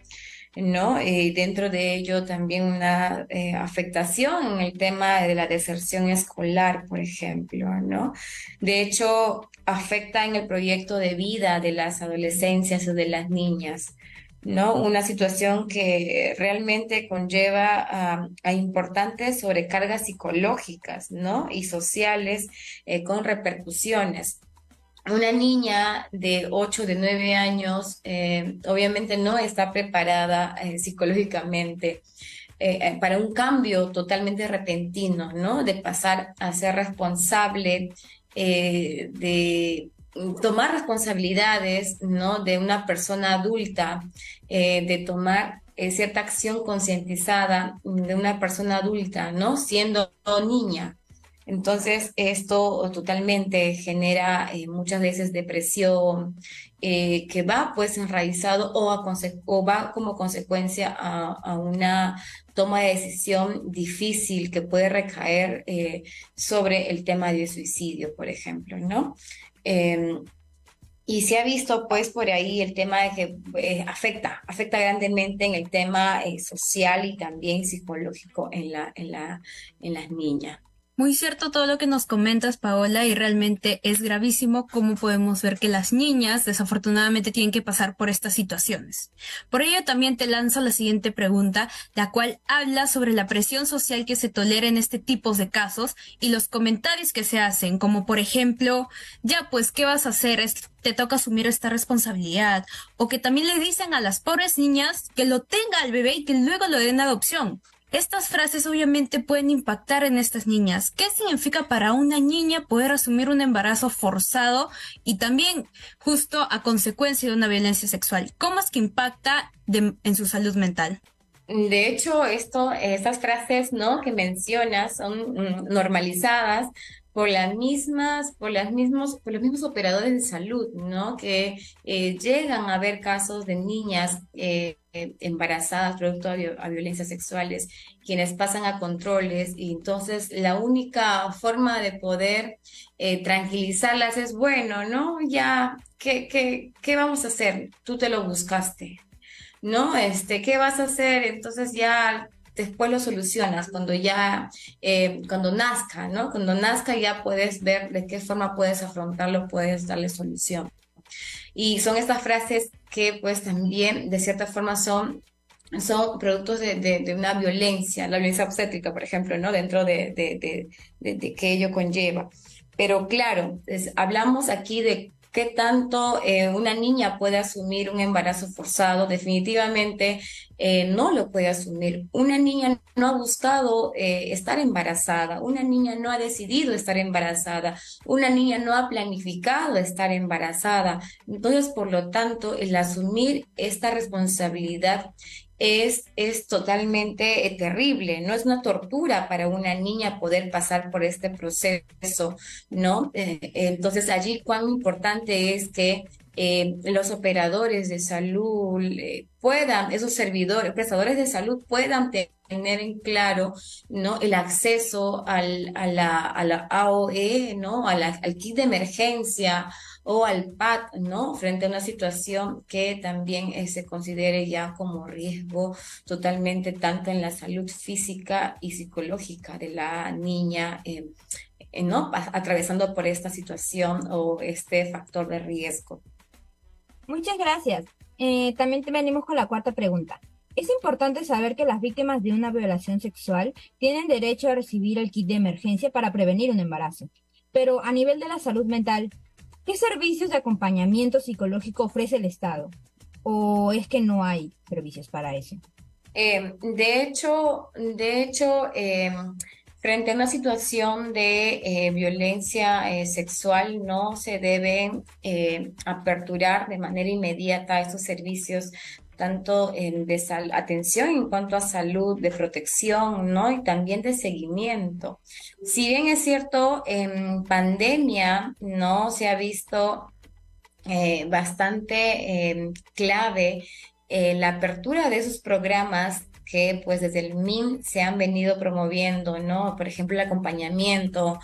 ¿no? Dentro de ello también una afectación en el tema de la deserción escolar, por ejemplo, ¿no? De hecho, afecta en el proyecto de vida de las adolescencias o de las niñas, ¿no? Una situación que realmente conlleva a importantes sobrecargas psicológicas, ¿no? Y sociales con repercusiones. Una niña de 8, de 9 años obviamente no está preparada psicológicamente para un cambio totalmente repentino, ¿no? De pasar a ser responsable de tomar responsabilidades, ¿no? De una persona adulta, de tomar cierta acción concientizada de una persona adulta, ¿no? Siendo niña. Entonces, esto totalmente genera muchas veces depresión, que va pues enraizado o va como consecuencia a una toma de decisión difícil que puede recaer sobre el tema de suicidio, por ejemplo, ¿no? Y se ha visto pues por ahí el tema de que afecta grandemente en el tema social y también psicológico en las niñas. Muy cierto todo lo que nos comentas, Paola, y realmente es gravísimo cómo podemos ver que las niñas desafortunadamente tienen que pasar por estas situaciones. Por ello también te lanzo la siguiente pregunta, la cual habla sobre la presión social que se tolera en este tipo de casos y los comentarios que se hacen, como por ejemplo, ya pues, ¿qué vas a hacer? Te toca asumir esta responsabilidad. O que también le dicen a las pobres niñas que lo tenga al bebé y que luego lo den a adopción. Estas frases obviamente pueden impactar en estas niñas. ¿Qué significa para una niña poder asumir un embarazo forzado y también justo a consecuencia de una violencia sexual? ¿Cómo es que impacta en su salud mental? De hecho, estas frases, ¿no?, que mencionas son normalizadas por los mismos operadores de salud, ¿no? Que llegan a ver casos de niñas embarazadas producto a violencias sexuales, quienes pasan a controles, y entonces la única forma de poder tranquilizarlas es, bueno, ¿no? Ya, ¿qué vamos a hacer? Tú te lo buscaste, ¿no? ¿Qué vas a hacer? Entonces ya después lo solucionas cuando nazca, ¿no? Cuando nazca ya puedes ver de qué forma puedes afrontarlo, puedes darle solución. Y son estas frases que pues también de cierta forma son productos de una violencia, la violencia obstétrica, por ejemplo, ¿no? Dentro de que ello conlleva. Pero claro, hablamos aquí de qué tanto una niña puede asumir un embarazo forzado. Definitivamente no lo puede asumir. Una niña no ha buscado estar embarazada, una niña no ha decidido estar embarazada, una niña no ha planificado estar embarazada. Entonces, por lo tanto, el asumir esta responsabilidad es totalmente terrible, ¿no? Es una tortura para una niña poder pasar por este proceso, ¿no? Entonces allí cuán importante es que los operadores de salud esos prestadores de salud puedan tener en claro, ¿no?, el acceso a la AOE, ¿no?, al kit de emergencia o al PAD, ¿no?, frente a una situación que también se considere ya como riesgo totalmente tanto en la salud física y psicológica de la niña, ¿no?, atravesando por esta situación o este factor de riesgo. Muchas gracias. También venimos con la cuarta pregunta. Es importante saber que las víctimas de una violación sexual tienen derecho a recibir el kit de emergencia para prevenir un embarazo. Pero a nivel de la salud mental, ¿qué servicios de acompañamiento psicológico ofrece el Estado? ¿O es que no hay servicios para eso? De hecho, frente a una situación de violencia sexual, no se deben aperturar de manera inmediata estos servicios, tanto de atención en cuanto a salud, de protección, ¿no?, y también de seguimiento. Si bien es cierto, en pandemia, ¿no?, se ha visto bastante clave la apertura de esos programas que pues desde el MIN se han venido promoviendo, ¿no? Por ejemplo, el acompañamiento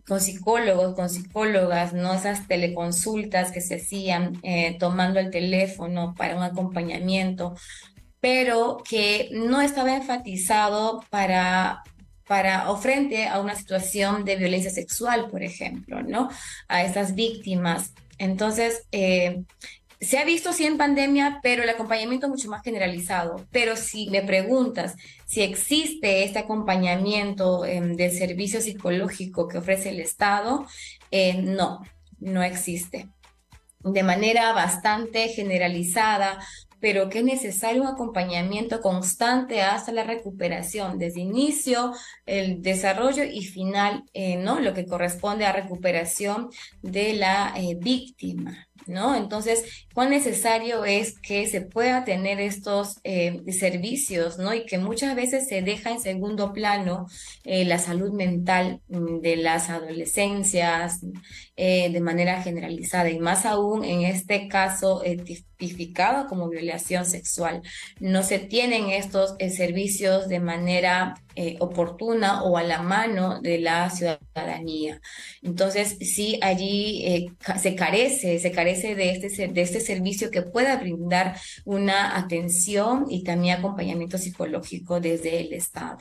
con psicólogos, con psicólogas, ¿no? Esas teleconsultas que se hacían tomando el teléfono para un acompañamiento, pero que no estaba enfatizado o frente a una situación de violencia sexual, por ejemplo, ¿no?, a estas víctimas. Entonces, se ha visto sí en pandemia, pero el acompañamiento es mucho más generalizado. Pero si me preguntas si existe este acompañamiento del servicio psicológico que ofrece el Estado, no existe. De manera bastante generalizada, pero que es necesario un acompañamiento constante hasta la recuperación, desde inicio, el desarrollo y final, ¿no? Lo que corresponde a recuperación de la víctima, ¿no? Entonces, cuán necesario es que se pueda tener estos servicios, ¿no? Y que muchas veces se deja en segundo plano la salud mental de las adolescencias de manera generalizada, y más aún en este caso tipificado como violación sexual. No se tienen estos servicios de manera oportuna o a la mano de la ciudadanía. Entonces, sí, allí se carece de este servicio que pueda brindar una atención y también acompañamiento psicológico desde el Estado.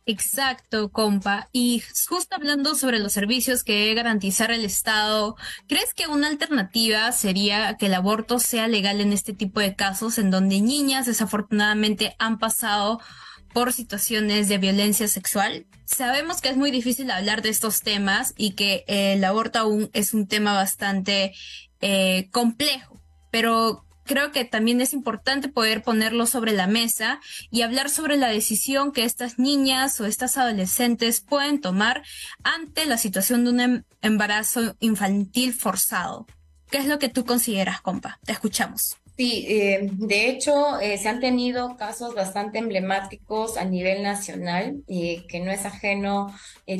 Exacto, compa. Y justo hablando sobre los servicios que debe garantizar el Estado, ¿crees que una alternativa sería que el aborto sea legal en este tipo de casos en donde niñas desafortunadamente han pasado por situaciones de violencia sexual? Sabemos que es muy difícil hablar de estos temas y que el aborto aún es un tema bastante complejo, pero creo que también es importante poder ponerlo sobre la mesa y hablar sobre la decisión que estas niñas o estas adolescentes pueden tomar ante la situación de un embarazo infantil forzado. ¿Qué es lo que tú consideras, compa? Te escuchamos. Sí, de hecho, se han tenido casos bastante emblemáticos a nivel nacional, que no es ajeno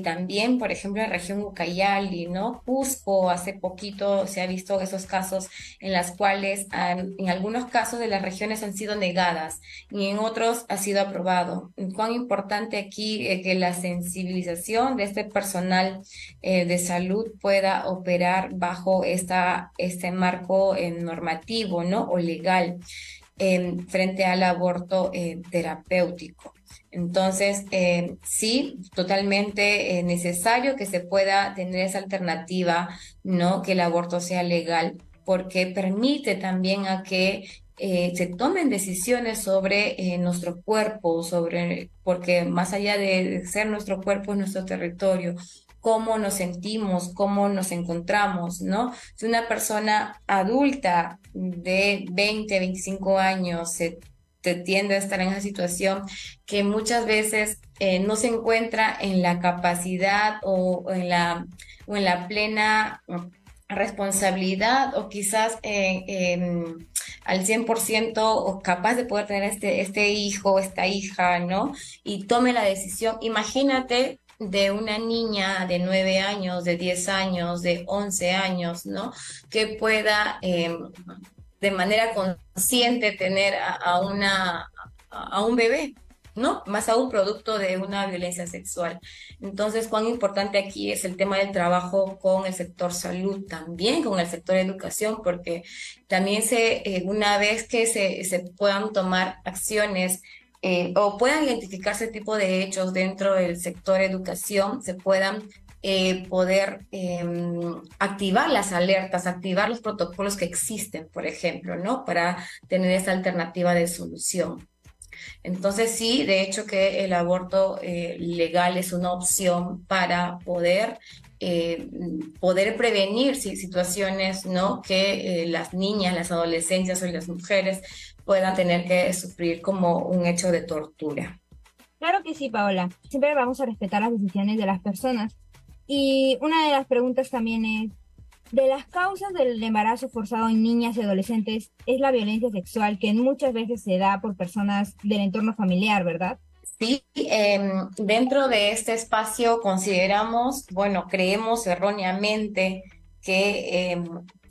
también, por ejemplo, en la región Ucayali, ¿no? Cusco, hace poquito se ha visto esos casos en las cuales en algunos casos de las regiones han sido negadas y en otros ha sido aprobado. Cuán importante aquí que la sensibilización de este personal de salud pueda operar bajo este marco normativo, ¿no? O legal frente al aborto terapéutico. Entonces, sí, totalmente necesario que se pueda tener esa alternativa, ¿no? Que el aborto sea legal, porque permite también a que se tomen decisiones sobre nuestro cuerpo, porque más allá de ser nuestro cuerpo, es nuestro territorio, cómo nos sentimos, cómo nos encontramos, ¿no? Si una persona adulta de 20, 25 años te tiende a estar en esa situación que muchas veces no se encuentra en la capacidad o en la plena responsabilidad, o quizás al 100% o capaz de poder tener este hijo, esta hija, ¿no? Y tome la decisión. Imagínate de una niña de 9 años, de 10 años, de 11 años, ¿no? Que pueda de manera consciente tener a un bebé, ¿no? Más aún producto de una violencia sexual. Entonces, cuán importante aquí es el tema del trabajo con el sector salud, también con el sector educación, porque también una vez que se puedan tomar acciones o puedan identificarse ese tipo de hechos dentro del sector educación, se puedan poder activar las alertas, activar los protocolos que existen, por ejemplo, ¿no? Para tener esa alternativa de solución. Entonces sí, de hecho que el aborto legal es una opción para poder prevenir situaciones, ¿no? Que las niñas, las adolescencias o las mujeres puedan tener que sufrir como un hecho de tortura. Claro que sí, Paola. Siempre vamos a respetar las decisiones de las personas. Y una de las preguntas también es, de las causas del embarazo forzado en niñas y adolescentes es la violencia sexual, que muchas veces se da por personas del entorno familiar, ¿verdad? Sí, dentro de este espacio creemos erróneamente que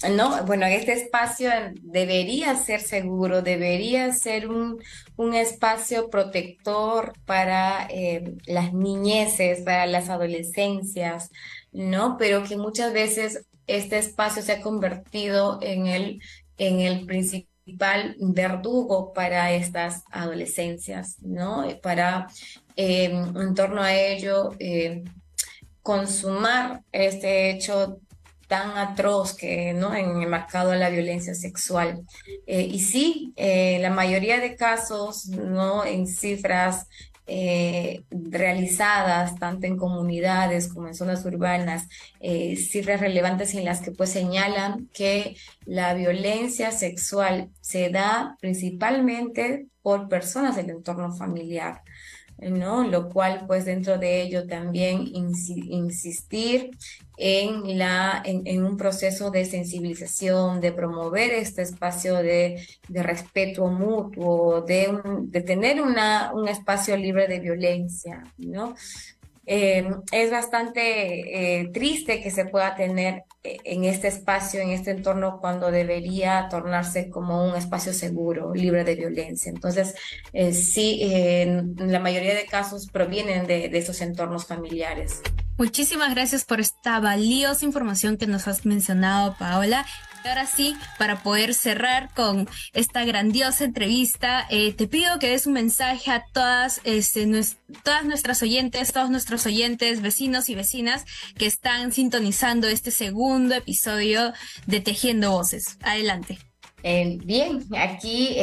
este espacio debería ser seguro, debería ser un espacio protector para las niñeces, para las adolescencias, ¿no? Pero que muchas veces este espacio se ha convertido en el principal verdugo para estas adolescencias, ¿no? Para, en torno a ello, consumar este hecho tan atroz que, ¿no? Enmarcado a la violencia sexual. Y sí, la mayoría de casos, ¿no? En cifras realizadas tanto en comunidades como en zonas urbanas, cifras relevantes en las que pues señalan que la violencia sexual se da principalmente por personas del entorno familiar, ¿no? Lo cual, pues, dentro de ello también insistir en un proceso de sensibilización, de promover este espacio de respeto mutuo, de tener un espacio libre de violencia, ¿no? Es bastante triste que se pueda tener en este espacio, en este entorno, cuando debería tornarse como un espacio seguro, libre de violencia. Entonces, sí, la mayoría de casos provienen de esos entornos familiares. Muchísimas gracias por esta valiosa información que nos has mencionado, Paola. Y ahora sí, para poder cerrar con esta grandiosa entrevista, te pido que des un mensaje a todas nuestras oyentes, todos nuestros oyentes, vecinos y vecinas que están sintonizando este segundo episodio de Tejiendo Voces. Adelante. Bien, aquí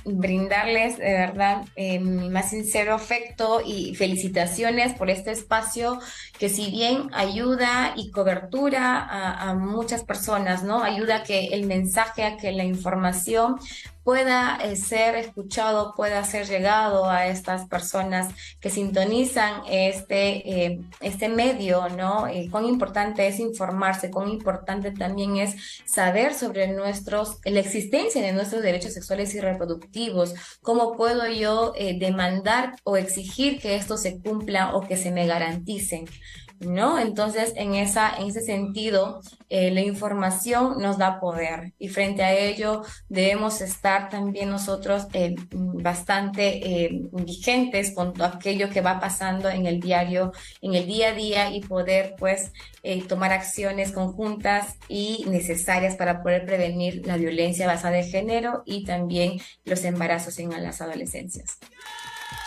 brindarles de verdad mi más sincero afecto y felicitaciones por este espacio que, si bien ayuda y cobertura a muchas personas, ¿no? Ayuda a que el mensaje, a que la información pueda ser escuchado, pueda ser llegado a estas personas que sintonizan este medio, ¿no? Cuán importante es informarse, cuán importante también es saber sobre la existencia de nuestros derechos sexuales y reproductivos. ¿Cómo puedo yo demandar o exigir que esto se cumpla o que se me garanticen, ¿no? Entonces, en ese sentido, la información nos da poder, y frente a ello debemos estar también nosotros bastante vigentes con aquello que va pasando en el día a día, y poder pues tomar acciones conjuntas y necesarias para poder prevenir la violencia basada en género y también los embarazos en las adolescencias.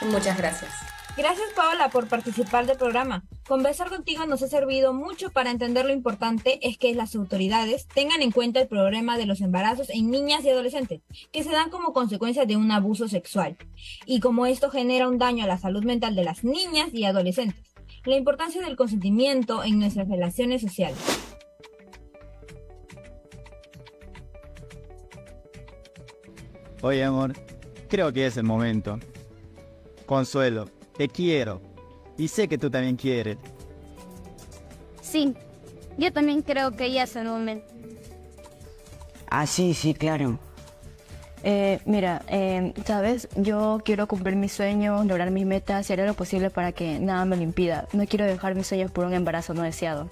Muchas gracias. Gracias, Paola, por participar del programa. Conversar contigo nos ha servido mucho para entender lo importante es que las autoridades tengan en cuenta el problema de los embarazos en niñas y adolescentes, que se dan como consecuencia de un abuso sexual, y como esto genera un daño a la salud mental de las niñas y adolescentes. La importancia del consentimiento en nuestras relaciones sociales. Oye, amor, creo que es el momento. Consuelo, te quiero. Y sé que tú también quieres. Sí, yo también creo que ya es el momento. Ah, sí, claro. Mira, ¿sabes? Yo quiero cumplir mis sueños, lograr mis metas y haré lo posible para que nada me lo impida. No quiero dejar mis sueños por un embarazo no deseado.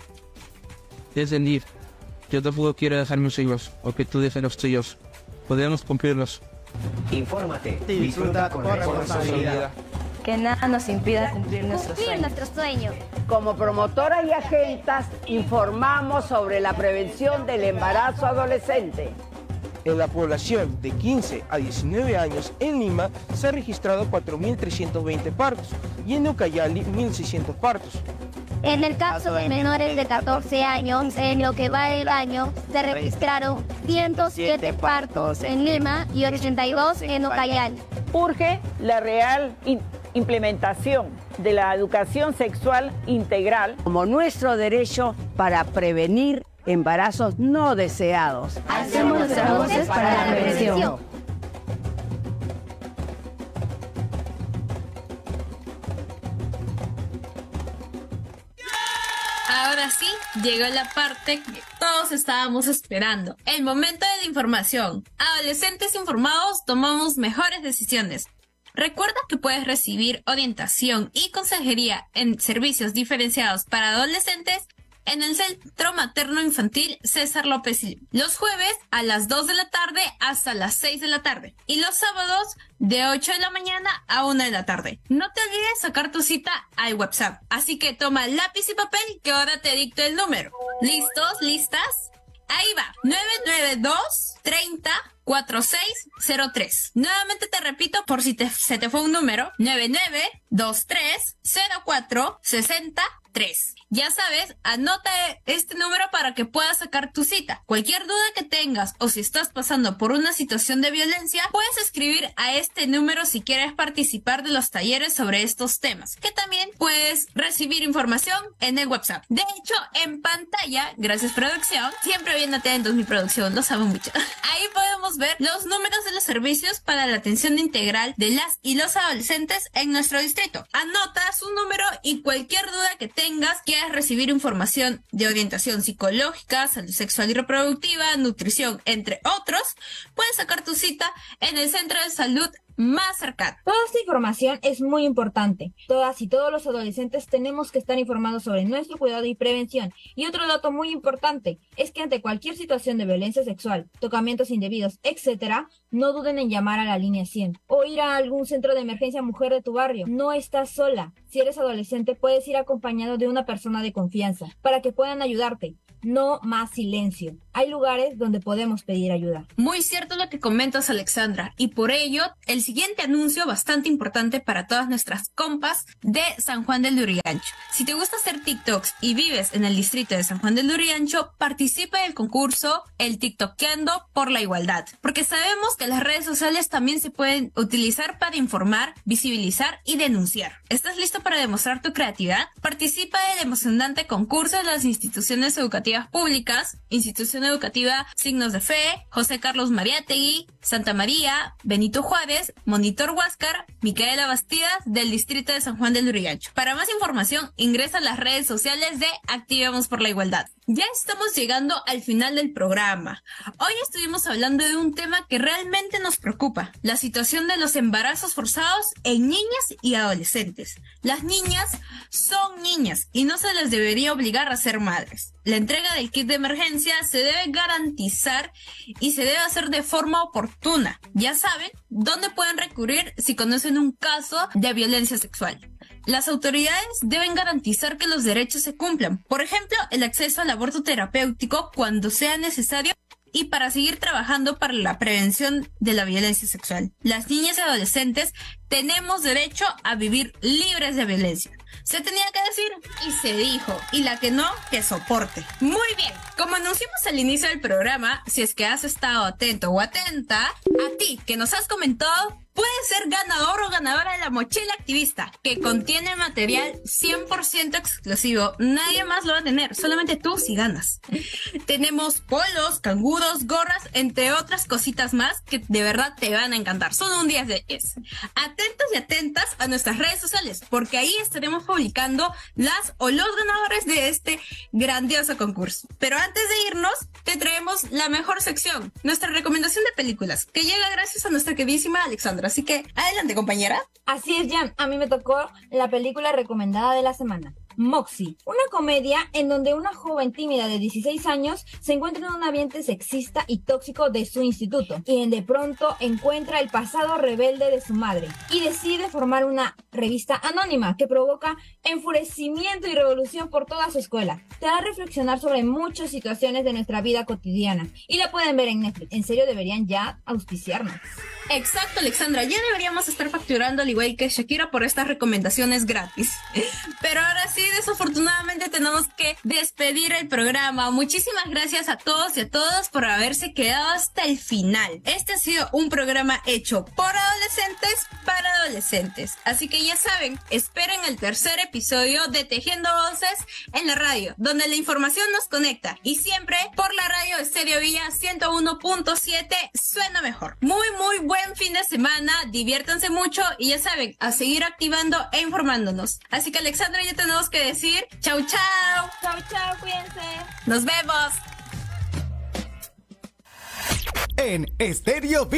Descendir. Yo tampoco quiero dejar mis sueños, o que tú dejes los tuyos. Podemos cumplirlos. Infórmate y disfruta con responsabilidad. Que nada nos impida cumplir nuestros sueños. Como promotora y agentas, informamos sobre la prevención del embarazo adolescente. En la población de 15 a 19 años en Lima se han registrado 4.320 partos y en Ucayali 1.600 partos. En el caso de menores de 14 años, en lo que va del año, se registraron 107 partos en Lima y 82 en Ucayali. Urge la real implementación de la educación sexual integral como nuestro derecho para prevenir embarazos no deseados. Hacemos nuestras voces para la prevención. Ahora sí, llegó la parte que todos estábamos esperando. El momento de la información. Adolescentes informados, tomamos mejores decisiones. Recuerda que puedes recibir orientación y consejería en servicios diferenciados para adolescentes en el Centro Materno Infantil César López los jueves a las 2 de la tarde hasta las 6 de la tarde y los sábados de 8 de la mañana a 1 de la tarde. No te olvides sacar tu cita al WhatsApp, así que toma lápiz y papel que ahora te dicto el número. ¿Listos? ¿Listas? Ahí va, 992 30 9923-4603. Nuevamente te repito por si se te fue un número, 9923-04-60-3. Ya sabes, anota este número para que puedas sacar tu cita. Cualquier duda que tengas o si estás pasando por una situación de violencia, puedes escribir a este número si quieres participar de los talleres sobre estos temas, que también puedes recibir información en el WhatsApp. De hecho, en pantalla, gracias producción, siempre bien atentos mi producción, lo saben mucho. Ahí podemos ver los números de los servicios para la atención integral de las y los adolescentes en nuestro distrito. Anota su número y cualquier duda que tengas, quieras recibir información de orientación psicológica, salud sexual y reproductiva, nutrición, entre otros, puedes sacar tu cita en el centro de salud más cercano. Toda esta información es muy importante. Todas y todos los adolescentes tenemos que estar informados sobre nuestro cuidado y prevención. Y otro dato muy importante es que ante cualquier situación de violencia sexual, tocamientos indebidos, etc., no duden en llamar a la línea 100 o ir a algún centro de emergencia mujer de tu barrio. No estás sola. Si eres adolescente, puedes ir acompañado de una persona de confianza para que puedan ayudarte. No más silencio. Hay lugares donde podemos pedir ayuda. Muy cierto lo que comentas, Alexandra, y por ello el siguiente anuncio bastante importante para todas nuestras compas de San Juan del Lurigancho. Si te gusta hacer TikToks y vives en el distrito de San Juan del Lurigancho, participa del concurso El TikTokeando por la Igualdad, porque sabemos que las redes sociales también se pueden utilizar para informar, visibilizar y denunciar. ¿Estás listo para demostrar tu creatividad? Participa del emocionante concurso de las instituciones educativas públicas, Institución Educativa Signos de Fe, José Carlos Mariátegui, Santa María, Benito Juárez, Monitor Huáscar, Micaela Bastidas, del distrito de San Juan del Lurigancho. Para más información, ingresa a las redes sociales de Activemos por la Igualdad. Ya estamos llegando al final del programa. Hoy estuvimos hablando de un tema que realmente nos preocupa, la situación de los embarazos forzados en niñas y adolescentes. Las niñas son niñas y no se les debería obligar a ser madres. La entrega del kit de emergencia se debe garantizar y se debe hacer de forma oportuna. Ya saben dónde pueden recurrir si conocen un caso de violencia sexual. Las autoridades deben garantizar que los derechos se cumplan. Por ejemplo, el acceso al aborto terapéutico cuando sea necesario y para seguir trabajando para la prevención de la violencia sexual. Las niñas y adolescentes tenemos derecho a vivir libres de violencia. Se tenía que decir y se dijo, y la que no, que soporte. Muy bien, como anunciamos al inicio del programa, si es que has estado atento o atenta, a ti que nos has comentado, puedes ser ganador o ganadora de la mochila activista, que contiene material 100% exclusivo. Nadie más lo va a tener, solamente tú si ganas. Tenemos polos, canguros, gorras, entre otras cositas más que de verdad te van a encantar. Son un 10 de 10. Atentos y atentas a nuestras redes sociales, porque ahí estaremos publicando las o los ganadores de este grandioso concurso. Pero antes de irnos, te traemos la mejor sección, nuestra recomendación de películas, que llega gracias a nuestra queridísima Alexandra. Así que, adelante, compañera. Así es, Jan. A mí me tocó la película recomendada de la semana. Moxie, una comedia en donde una joven tímida de 16 años se encuentra en un ambiente sexista y tóxico de su instituto y de pronto encuentra el pasado rebelde de su madre y decide formar una revista anónima que provoca enfurecimiento y revolución por toda su escuela. Te hará reflexionar sobre muchas situaciones de nuestra vida cotidiana y la pueden ver en Netflix. En serio, deberían ya auspiciarnos. Exacto, Alexandra, ya deberíamos estar facturando al igual que Shakira por estas recomendaciones gratis. Pero ahora sí, desafortunadamente tenemos que despedir el programa. Muchísimas gracias a todos y a todas por haberse quedado hasta el final. Este ha sido un programa hecho por adolescentes para adolescentes. Así que ya saben, esperen el tercer episodio de Tejiendo Voces en la radio, donde la información nos conecta. Y siempre por la radio Estéreo Villa 101.7 suena mejor. Muy buen fin de semana, diviértanse mucho y ya saben, a seguir activando e informándonos. Así que Alexandra, ya tenemos que decir chau chau. Chau, cuídense. Nos vemos. En Estéreo